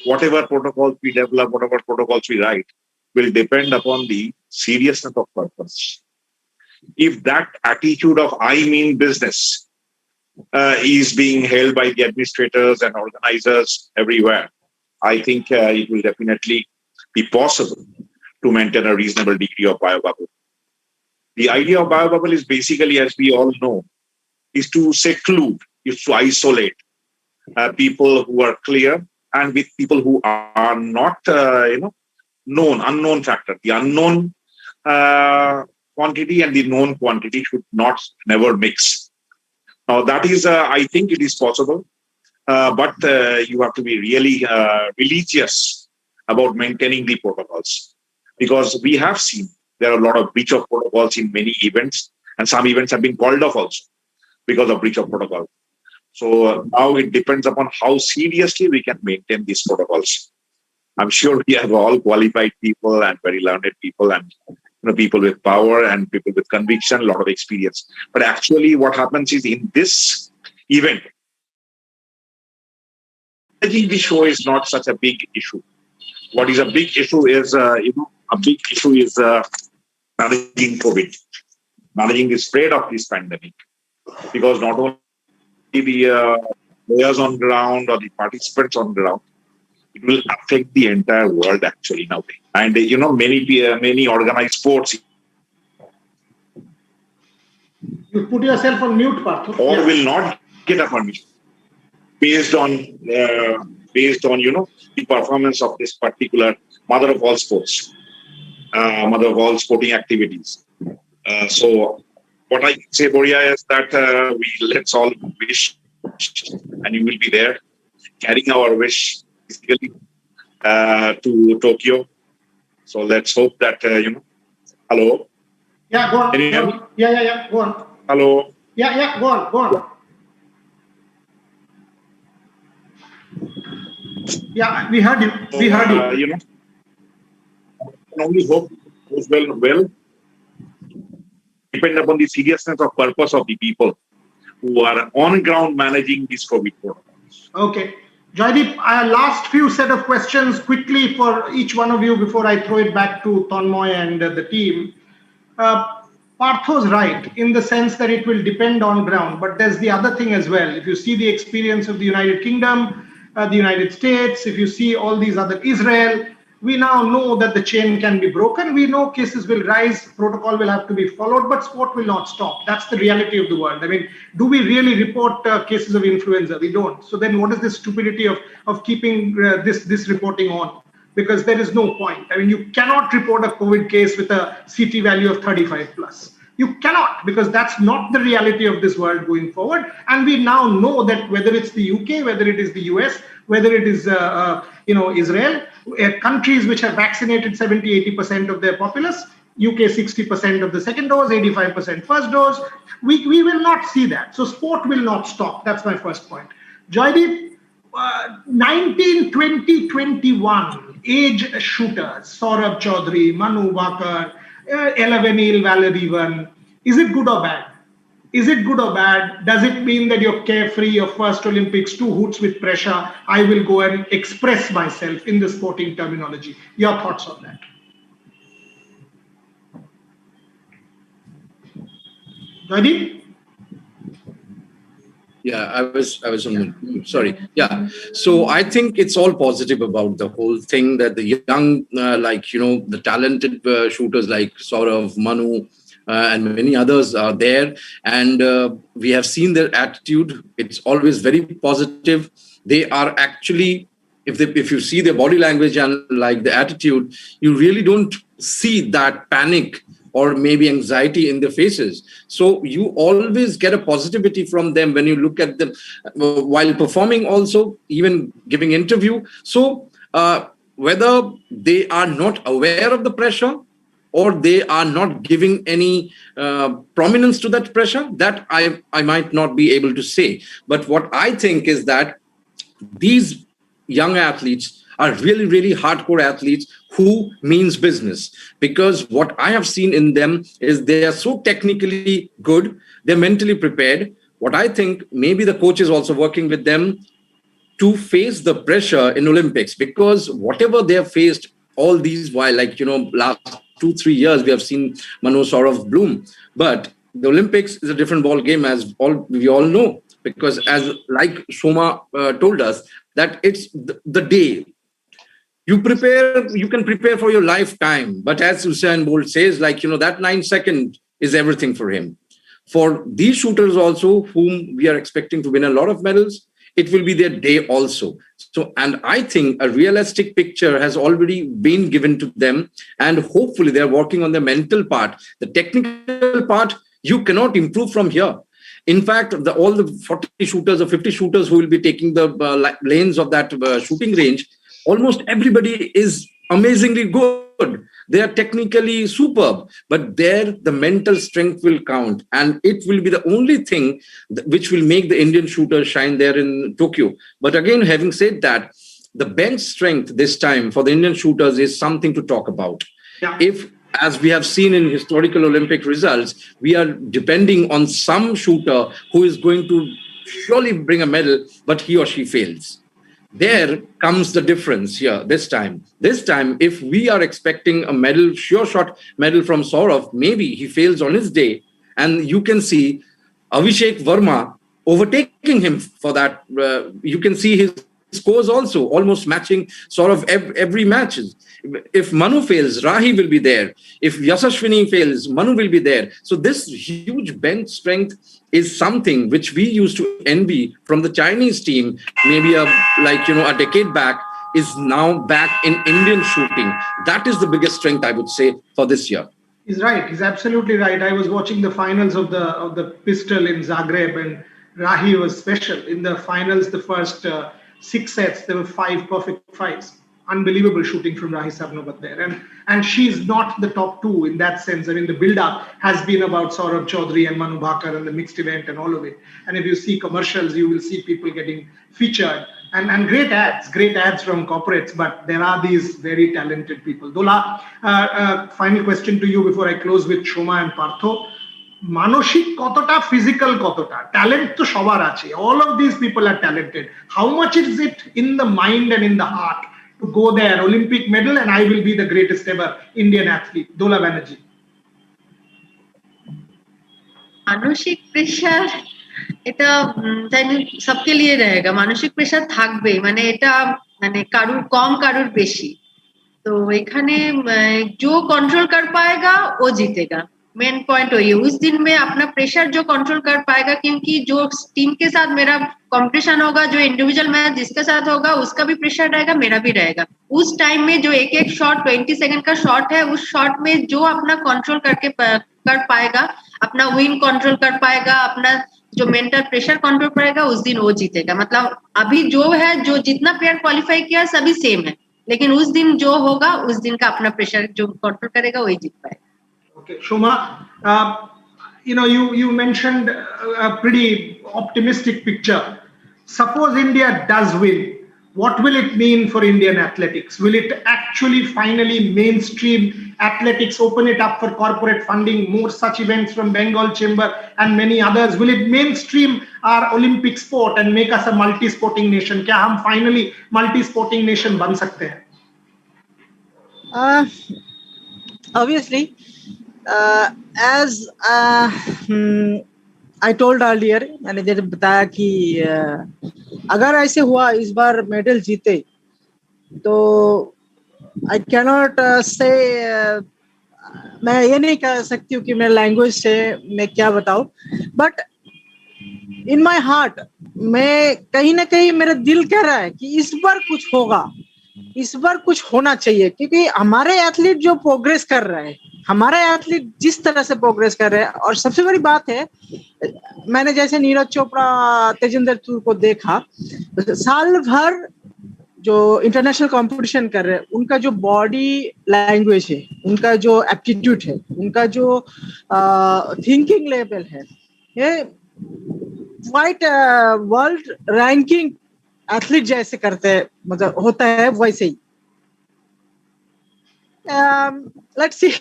whatever protocols we develop, whatever protocols we write, will depend upon the seriousness of purpose. If that attitude of I mean business is being held by the administrators and organizers everywhere, I think it will definitely be possible to maintain a reasonable degree of biobubble. The idea of biobubble is basically, as we all know, is to seclude, is to isolate people who are clear and with people who are not, unknown factor. The unknown quantity and the known quantity should never mix. Now that is, I think it is possible, but you have to be really religious about maintaining the protocols, because we have seen there are a lot of breach of protocols in many events, and some events have been called off also because of breach of protocol. So now it depends upon how seriously we can maintain these protocols. I'm sure we have all qualified people and very learned people and people with power and people with conviction, a lot of experience. But actually what happens is in this event, managing the show is not such a big issue. What is a big issue is, managing COVID, managing the spread of this pandemic. Because not only the players on ground or the participants on ground, it will affect the entire world actually now. And many organized sports. You put yourself on mute, Partho. Or will not get a permission based on the performance of this particular mother of all sports, mother of all sporting activities. So what I can say, Boria, is that let's all wish, and you will be there carrying our wish physically to Tokyo. So let's hope that hello. Yeah, go on. Can you hear me? Yeah. Go on. Hello. Yeah. Go on. Yeah, we heard you. I can only hope it goes well. Depend upon the seriousness of purpose of the people who are on ground managing these COVID protocols. Okay. Joydeep, last few set of questions quickly for each one of you before I throw it back to Tanmoy and the team. Partho's right in the sense that it will depend on ground, but there's the other thing as well. If you see the experience of the United Kingdom, the United States, if you see all these other, Israel, we now know that the chain can be broken. We know cases will rise, protocol will have to be followed, but sport will not stop. That's the reality of the world. I mean, do we really report cases of influenza? We don't. So then what is the stupidity of keeping this reporting on? Because there is no point. I mean, you cannot report a COVID case with a CT value of 35 plus. You cannot, because that's not the reality of this world going forward. And we now know that whether it's the UK, whether it is the US, whether it is Israel, countries which have vaccinated 70-80% of their populace, UK 60% of the second dose, 85% first dose, we will not see that. So sport will not stop. That's my first point. Joydeep, 19, 20, 21 age shooters, Saurabh Chaudhary, Manu Bakar, 11 Valerivan, is it good or bad? Is it good or bad? Does it mean that you're carefree, your first Olympics, 2 hoots with pressure, I will go and express myself in the sporting terminology? Your thoughts on that? Joydeep? Yeah, I was on. Sorry. Yeah. So I think it's all positive about the whole thing that the young, the talented shooters like Saurav, Manu, and many others are there. And we have seen their attitude. It's always very positive. They are actually, if you see their body language and like the attitude, you really don't see that panic or maybe anxiety in their faces. So you always get a positivity from them when you look at them while performing, also even giving interview. So whether they are not aware of the pressure or they are not giving any prominence to that pressure, that I might not be able to say. But what I think is that these young athletes are really, really hardcore athletes who means business, because what I have seen in them is they are so technically good, they're mentally prepared. What I think, maybe the coach is also working with them to face the pressure in Olympics, because whatever they have faced all these while, like, last 2-3 years, we have seen Manu Saurav bloom. But the Olympics is a different ball game, as we all know, because as like Shoma told us, that it's the day. You can prepare for your lifetime. But as Usain Bolt says, that 9 second is everything for him. For these shooters also, whom we are expecting to win a lot of medals, it will be their day also. So, and I think a realistic picture has already been given to them, and hopefully they're working on the mental part. The technical part, you cannot improve from here. In fact, all the 40 shooters or 50 shooters who will be taking the lanes of that shooting range, almost everybody is amazingly good. They are technically superb, but there the mental strength will count, and it will be the only thing which will make the Indian shooters shine there in Tokyo. But again, having said that, the bench strength this time for the Indian shooters is something to talk about. Yeah. If, as we have seen in historical Olympic results, we are depending on some shooter who is going to surely bring a medal, but he or she fails. There comes the difference here this time. This time, if we are expecting a medal, sure shot medal from Saurav, maybe he fails on his day, and you can see Abhishek Verma overtaking him for that. You can see his scores also almost matching Saurav every match. If Manu fails, Rahi will be there. If Yashaswini fails, Manu will be there. So this huge bench strength is something which we used to envy from the Chinese team maybe a decade back, is now back in Indian shooting. That is the biggest strength, I would say, for this year. He's right. He's absolutely right. I was watching the finals of the pistol in Zagreb, and Rahi was special. In the finals, the first 6 sets, there were 5 perfect fives. Unbelievable shooting from Rahi Sarnobat there. And she's not the top 2 in that sense. I mean, the build-up has been about Saurabh Chaudhary and Manu Bhakar and the mixed event and all of it. And if you see commercials, you will see people getting featured. And great ads from corporates, but there are these very talented people. Dola, final question to you before I close with Shoma and Partho. Manoshik kotota, physical kotota, talent to shobar ache. All of these people are talented. How much is it in the mind and in the heart to go there, Olympic medal, and I will be the greatest ever Indian athlete? Dola Banerjee. মানসিক pressure এটা सबके लिए रहेगा. মানসিক pressure থাকবে, মানে এটা মানে কারুর কম কারুর বেশি. तो এখানে जो कंट्रोल कर पाएगा वो जीतेगा. मेन पॉइंट वही है. उस दिन में अपना प्रेशर जो कंट्रोल कर पाएगा, क्योंकि जो टीम के साथ मेरा कंपटीशन होगा, जो इंडिविजुअल मैच जिसके साथ होगा, उसका भी प्रेशर रहेगा, मेरा भी रहेगा. उस टाइम में जो एक शॉट 20 सेकंड का शॉट है, उस शॉट में जो अपना कंट्रोल कर पाएगा, अपना विन कंट्रोल कर पाएगा, अपना जो मेंटल प्रेशर कंट्रोल करेगा, उस दिन वो जीतेगा. मतलब अभी जो है, जो जितना प्लेयर क्वालिफाई किया सभी सेम है, लेकिन उस दिन जो होगा, उस दिन का अपना प्रेशर जो कंट्रोल करेगा वही जीत पाएगा. Okay, Shoma, you mentioned a pretty optimistic picture. Suppose India does win, what will it mean for Indian athletics? Will it actually finally mainstream athletics, open it up for corporate funding, more such events from Bengal Chamber and many others? Will it mainstream our Olympic sport and make us a multi-sporting nation? क्या हम finally multi-sporting nation बन सकते हैं? Obviously, as I told earlier, मैंने जैसे बताया कि अगर ऐसे हुआ इस बार मेडल जीते, तो I cannot say, मैं ये नहीं कह सकती हूँ कि मेरे लैंग्वेज से मैं क्या बताऊँ, बट इन माई हार्ट मैं कहीं ना कहीं मेरा दिल कह रहा है कि इस बार कुछ होगा. इस बार कुछ होना चाहिए, क्योंकि हमारे एथलीट जो प्रोग्रेस कर रहे हैं, हमारे एथलीट जिस तरह से प्रोग्रेस कर रहे हैं, और सबसे बड़ी बात है, मैंने जैसे नीरज चोपड़ा, तेजिंदर तूर को देखा, साल भर जो इंटरनेशनल कंपटीशन कर रहे हैं, उनका जो बॉडी लैंग्वेज है, उनका जो एप्टीट्यूड है, उनका जो थिंकिंग लेवल है, ये क्वाइट वर्ल्ड रैंकिंग एथलीट जैसे करते हैं, मतलब होता है वैसे ही. Let's see.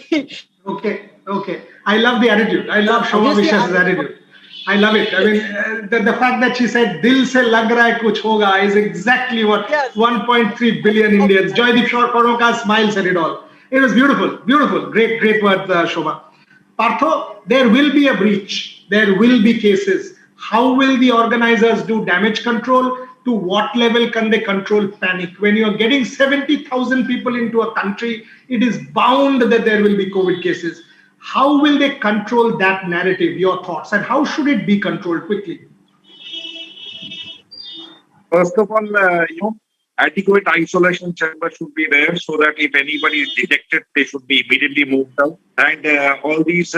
Okay. I love the attitude. I love Shoma Vishwas's attitude. I love it. I mean, the fact that she said "Dil se lag raha hai kuch hoga" is exactly what 1.3 billion Indians. Joydeep Karmakar's smile said it all. It was beautiful, great words, Shoma. Partho, there will be a breach. There will be cases. How will the organizers do damage control? To what level can they control panic? When you are getting 70,000 people into a country, it is bound that there will be COVID cases. How will they control that narrative? Your thoughts, and how should it be controlled quickly? First of all, adequate isolation chamber should be there so that if anybody is detected, they should be immediately moved out. And all these,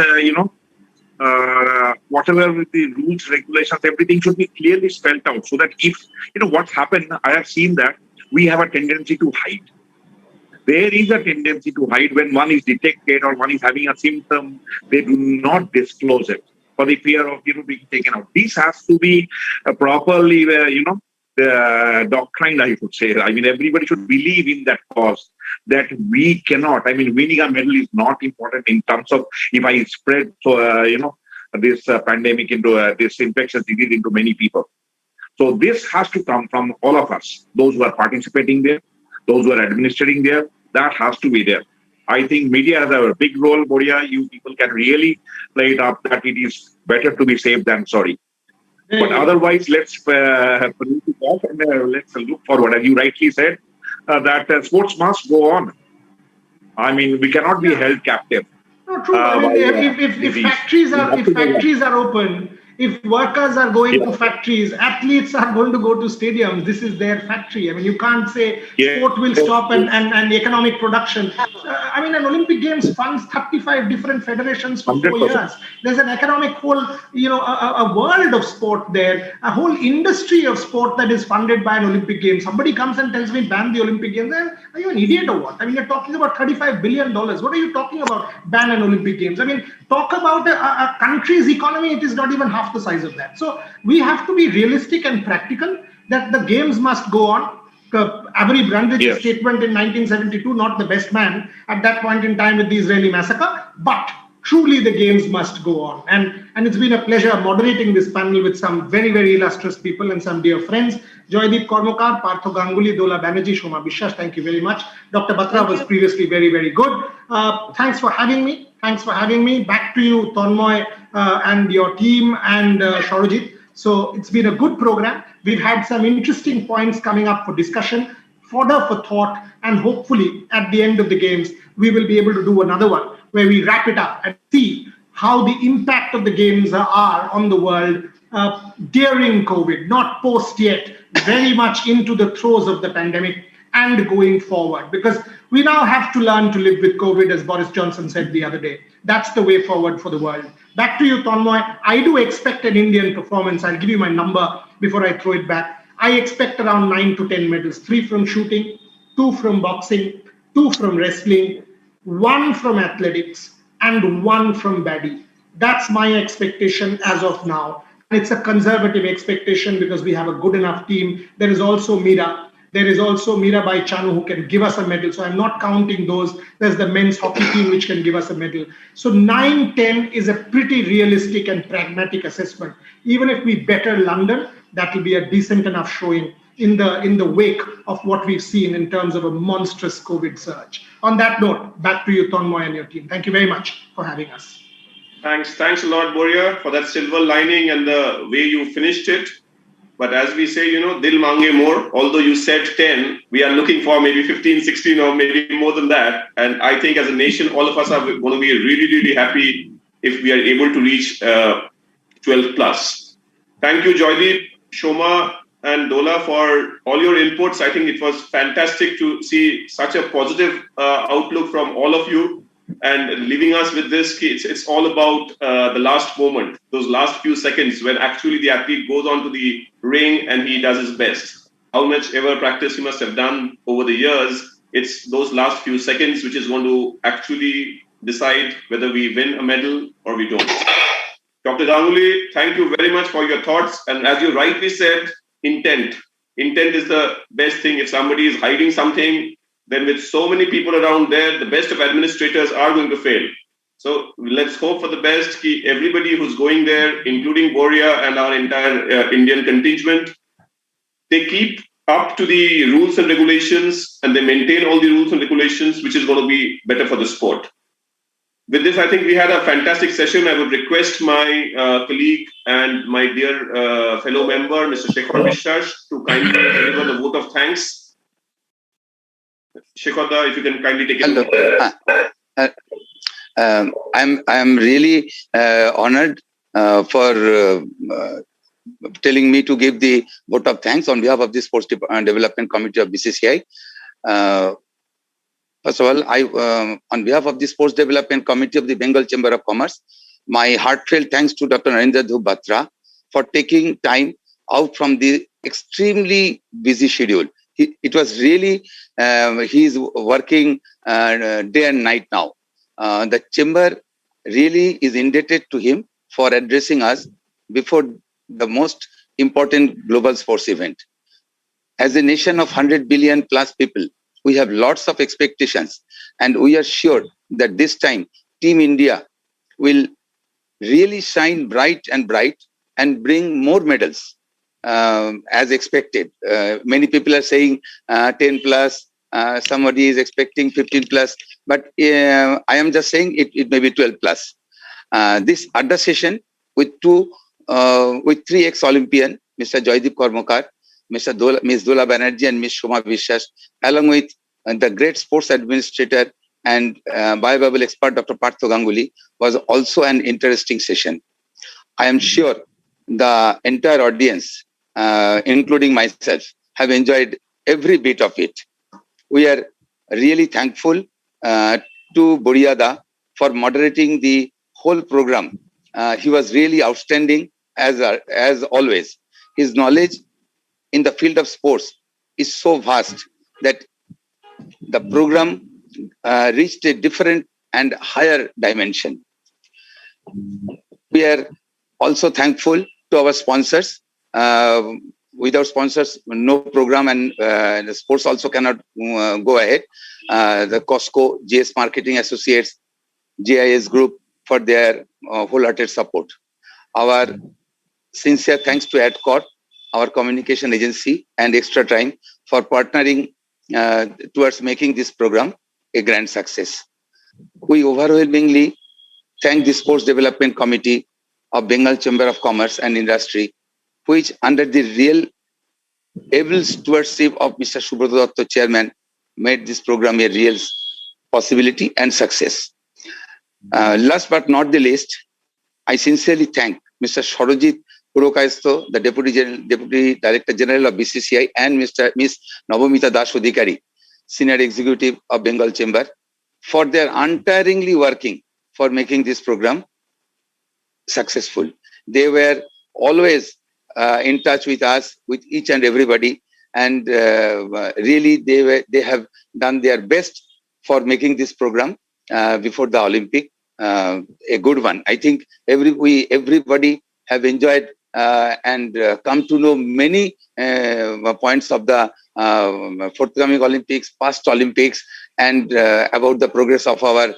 whatever with the rules, regulations, everything should be clearly spelled out so that if, what's happened, I have seen that we have a tendency to hide. There is a tendency to hide when one is detected or one is having a symptom. They do not disclose it for the fear of being taken out. This has to be properly, the doctrine, I should say. I mean, everybody should believe in that cause that we cannot. I mean, winning a medal is not important in terms of if I spread, this pandemic into this infectious disease into many people. So this has to come from all of us, those who are participating there, those who are administering there. That has to be there. I think media has a big role, Boria. You people can really play it up that it is better to be safe than sorry. But otherwise, let's let's look forward. As you rightly said, that sports must go on. I mean, we cannot be held captive. No, true. If factories are open, if workers are going to factories, athletes are going to go to stadiums. This is their factory. I mean, you can't say sport will stop and economic production. I mean, an Olympic Games funds 35 different federations for 4 years. There's an economic whole, a world of sport there, a whole industry of sport that is funded by an Olympic Games. Somebody comes and tells me ban the Olympic Games. Are you an idiot or what? I mean, you're talking about $35 billion. What are you talking about? Ban an Olympic Games. I mean, talk about a country's economy. It is not even half the size of that. So we have to be realistic and practical that the games must go on. Avery Brundage's statement in 1972, not the best man at that point in time with the Israeli massacre, but truly the games must go on. And it's been a pleasure moderating this panel with some very, very illustrious people and some dear friends. Joydeep Karmakar, Partho Ganguly, Dola Banerjee, Shoma Vishwas, thank you very much. Dr. Batra was previously very, very good. Thanks for having me. Back to you, Tanmoy, and your team, and Shorojit. So it's been a good program. We've had some interesting points coming up for discussion, fodder for thought, and hopefully at the end of the games, we will be able to do another one where we wrap it up and see how the impact of the games are on the world during COVID, not post yet, very much into the throes of the pandemic and going forward. Because we now have to learn to live with COVID, as Boris Johnson said the other day. That's the way forward for the world. Back to you, Tanmoy. I do expect an Indian performance. I'll give you my number before I throw it back. I expect around 9 to 10 medals, 3 from shooting, 2 from boxing, 2 from wrestling, 1 from athletics, and 1 from baddy. That's my expectation as of now. It's a conservative expectation because we have a good enough team. There is also Mira. There is also Mirabai Chanu who can give us a medal. So I'm not counting those. There's the men's hockey team which can give us a medal. So 9-10 is a pretty realistic and pragmatic assessment. Even if we better London, that will be a decent enough showing in the wake of what we've seen in terms of a monstrous COVID surge. On that note, back to you, Tanmoy, and your team. Thank you very much for having us. Thanks a lot, Boria, for that silver lining and the way you finished it. But as we say, dil mange more. Although you said 10, we are looking for maybe 15, 16, or maybe more than that. And I think as a nation, all of us are going to be really, really happy if we are able to reach 12 plus. Thank you, Joydeep, Shoma, and Dola for all your inputs. I think it was fantastic to see such a positive outlook from all of you, and leaving us with this. It's all about the last moment, those last few seconds when actually the athlete goes onto the ring and he does his best. How much ever practice he must have done over the years, it's those last few seconds which is going to actually decide whether we win a medal or we don't. Dr. Ganguly, thank you very much for your thoughts. And as you rightly said, intent. Intent is the best thing. If somebody is hiding something, then with so many people around there, the best of administrators are going to fail. So let's hope for the best. Everybody who's going there, including Boria and our entire Indian contingent, they keep up to the rules and regulations and they maintain all the rules and regulations, which is going to be better for the sport. With this, I think we had a fantastic session. I would request my colleague and my dear fellow member, Mr. Shekhar Vishwas, to kindly deliver the vote of thanks. Shekhar, if you can kindly take it. I'm really honored for telling me to give the vote of thanks on behalf of the Sports Development Committee of BCCI. First of all, on behalf of the Sports Development Committee of the Bengal Chamber of Commerce, my heartfelt thanks to Dr. Narendra Dhruv Batra for taking time out from the extremely busy schedule. It was really, he's working day and night now. The Chamber really is indebted to him for addressing us before the most important global sports event. As a nation of 100 billion plus people, we have lots of expectations, and we are sure that this time Team India will really shine bright and bring more medals as expected. Many people are saying 10 plus, somebody is expecting 15 plus, but I am just saying it may be 12 plus. This Adda session with three ex-Olympian, Mr. Joydeep Karmakar, Ms. Dola Banerjee and Ms. Shoma Vishwas, along with the great sports administrator and bioavailable expert Dr. Partho Ganguly, was also an interesting session. I am sure the entire audience, including myself, have enjoyed every bit of it. We are really thankful to Boriada for moderating the whole program. He was really outstanding as always. His knowledge in the field of sports is so vast that the program reached a different and higher dimension. We are also thankful to our sponsors. Without sponsors, no program and the sports also cannot go ahead. The Costco, GS Marketing Associates, GIS Group for their wholehearted support. Our sincere thanks to AdCorp, our communication agency, and Extra Time for partnering towards making this program a grand success. We overwhelmingly thank the Sports Development Committee of Bengal Chamber of Commerce and Industry, which under the real able stewardship of Mr. Subroto Datta, Chairman, made this program a real possibility and success. Last but not the least, I sincerely thank Mr. Shorojit Purokaisto, the Deputy Director General of BCCI, and Ms. Navamita Das Odhikari, Senior Executive of Bengal Chamber, for their untiringly working for making this program successful. They were always in touch with us, with each and everybody, and really they have done their best for making this program before the Olympic a good one. I think everybody have enjoyed and come to know many points of the forthcoming Olympics, past Olympics, and about the progress of our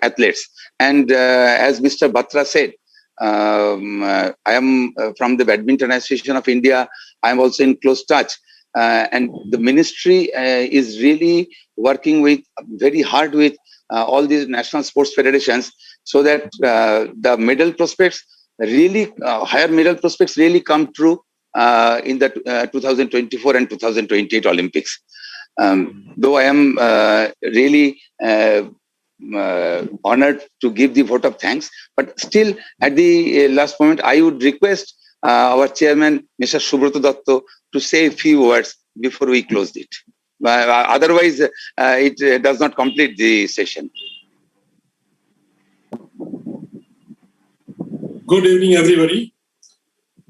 athletes. And as Mr. Batra said, I am from the Badminton Association of India. I am also in close touch, and the ministry is really working very hard with all these national sports federations, so that the medal prospects really higher medal prospects really come true in the 2024 and 2028 Olympics. Though I am really honored to give the vote of thanks, but still at the last moment I would request our chairman, Mr. Subroto Datto, to say a few words before we closed it. Otherwise, it does not complete the session. Good evening, everybody.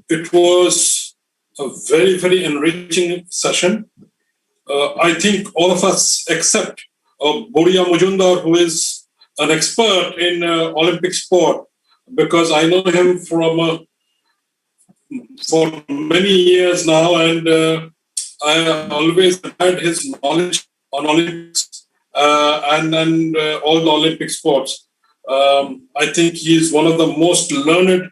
It was a very, very enriching session. I think all of us, except Boria Mujumdar, who is an expert in Olympic sport, because I know him from for many years now, and I always had his knowledge on Olympics and all the Olympic sports. I think he is one of the most learned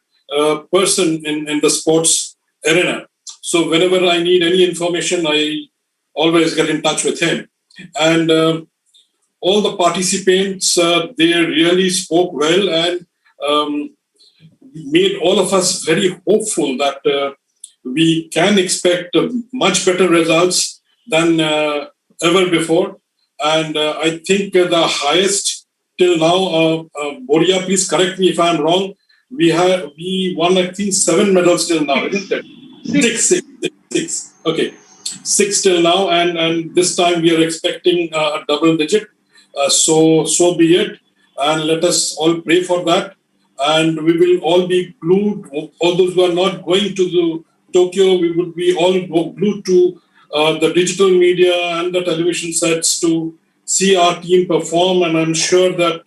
person in the sports arena. So whenever I need any information, I always get in touch with him. And all the participants, they really spoke well and made all of us very hopeful that we can expect much better results than ever before. And I think the highest till now, Boria, please correct me if I'm wrong, we won, I think, 7 medals till now, isn't it? Six. Okay. 6 till now, and this time we are expecting a double digit. So be it. And let us all pray for that. And we will all be glued, all those who are not going to Tokyo, we would be all glued to the digital media and the television sets to see our team perform. And I'm sure that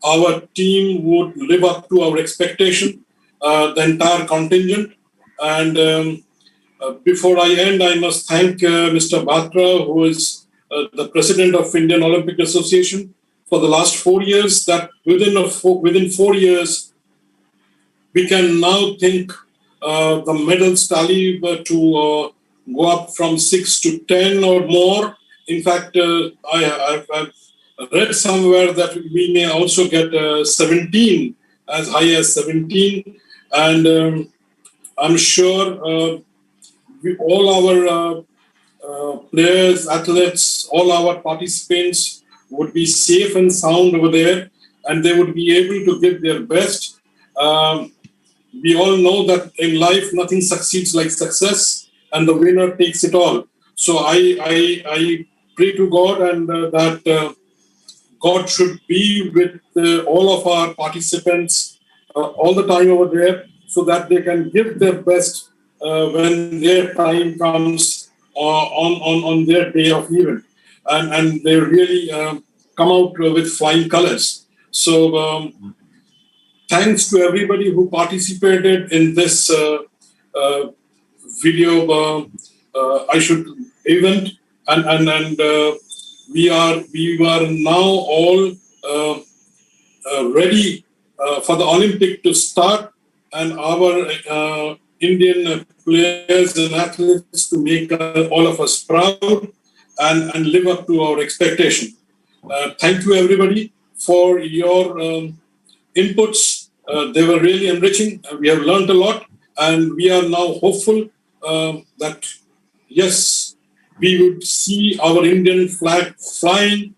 our team would live up to our expectation, the entire contingent. And before I end, I must thank Mr. Batra, who is the president of Indian Olympic Association, for the last 4 years, that within 4 years, we can now think the medals tally to go up from 6 to 10 or more. In fact, I've read somewhere that we may also get 17, as high as 17. And I'm sure all our players, athletes, all our participants would be safe and sound over there, and they would be able to give their best. We all know that in life, nothing succeeds like success, and the winner takes it all. So I pray to God and that God should be with all of our participants all the time over there, so that they can give their best when their time comes on their day of event. And they really come out with flying colors. So thanks to everybody who participated in this video event, and we are now all ready for the Olympic to start, and our Indian players and athletes to make all of us proud and live up to our expectation. Thank you, everybody, for your inputs. They were really enriching. We have learned a lot, and we are now hopeful that, yes, we would see our Indian flag flying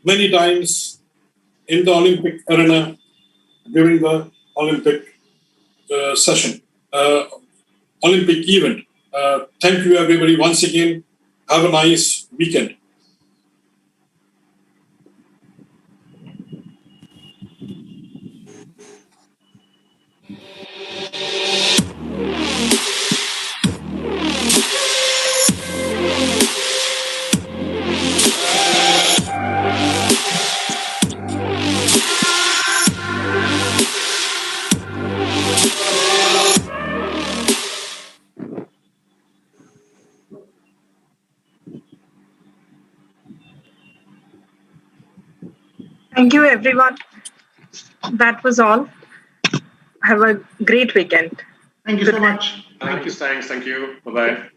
many times in the Olympic arena during the Olympic session, Olympic event. Thank you, everybody, once again. Have a nice weekend. Thank you, everyone. That was all. Have a great weekend. Thank you so much. Thank you. Bye-bye.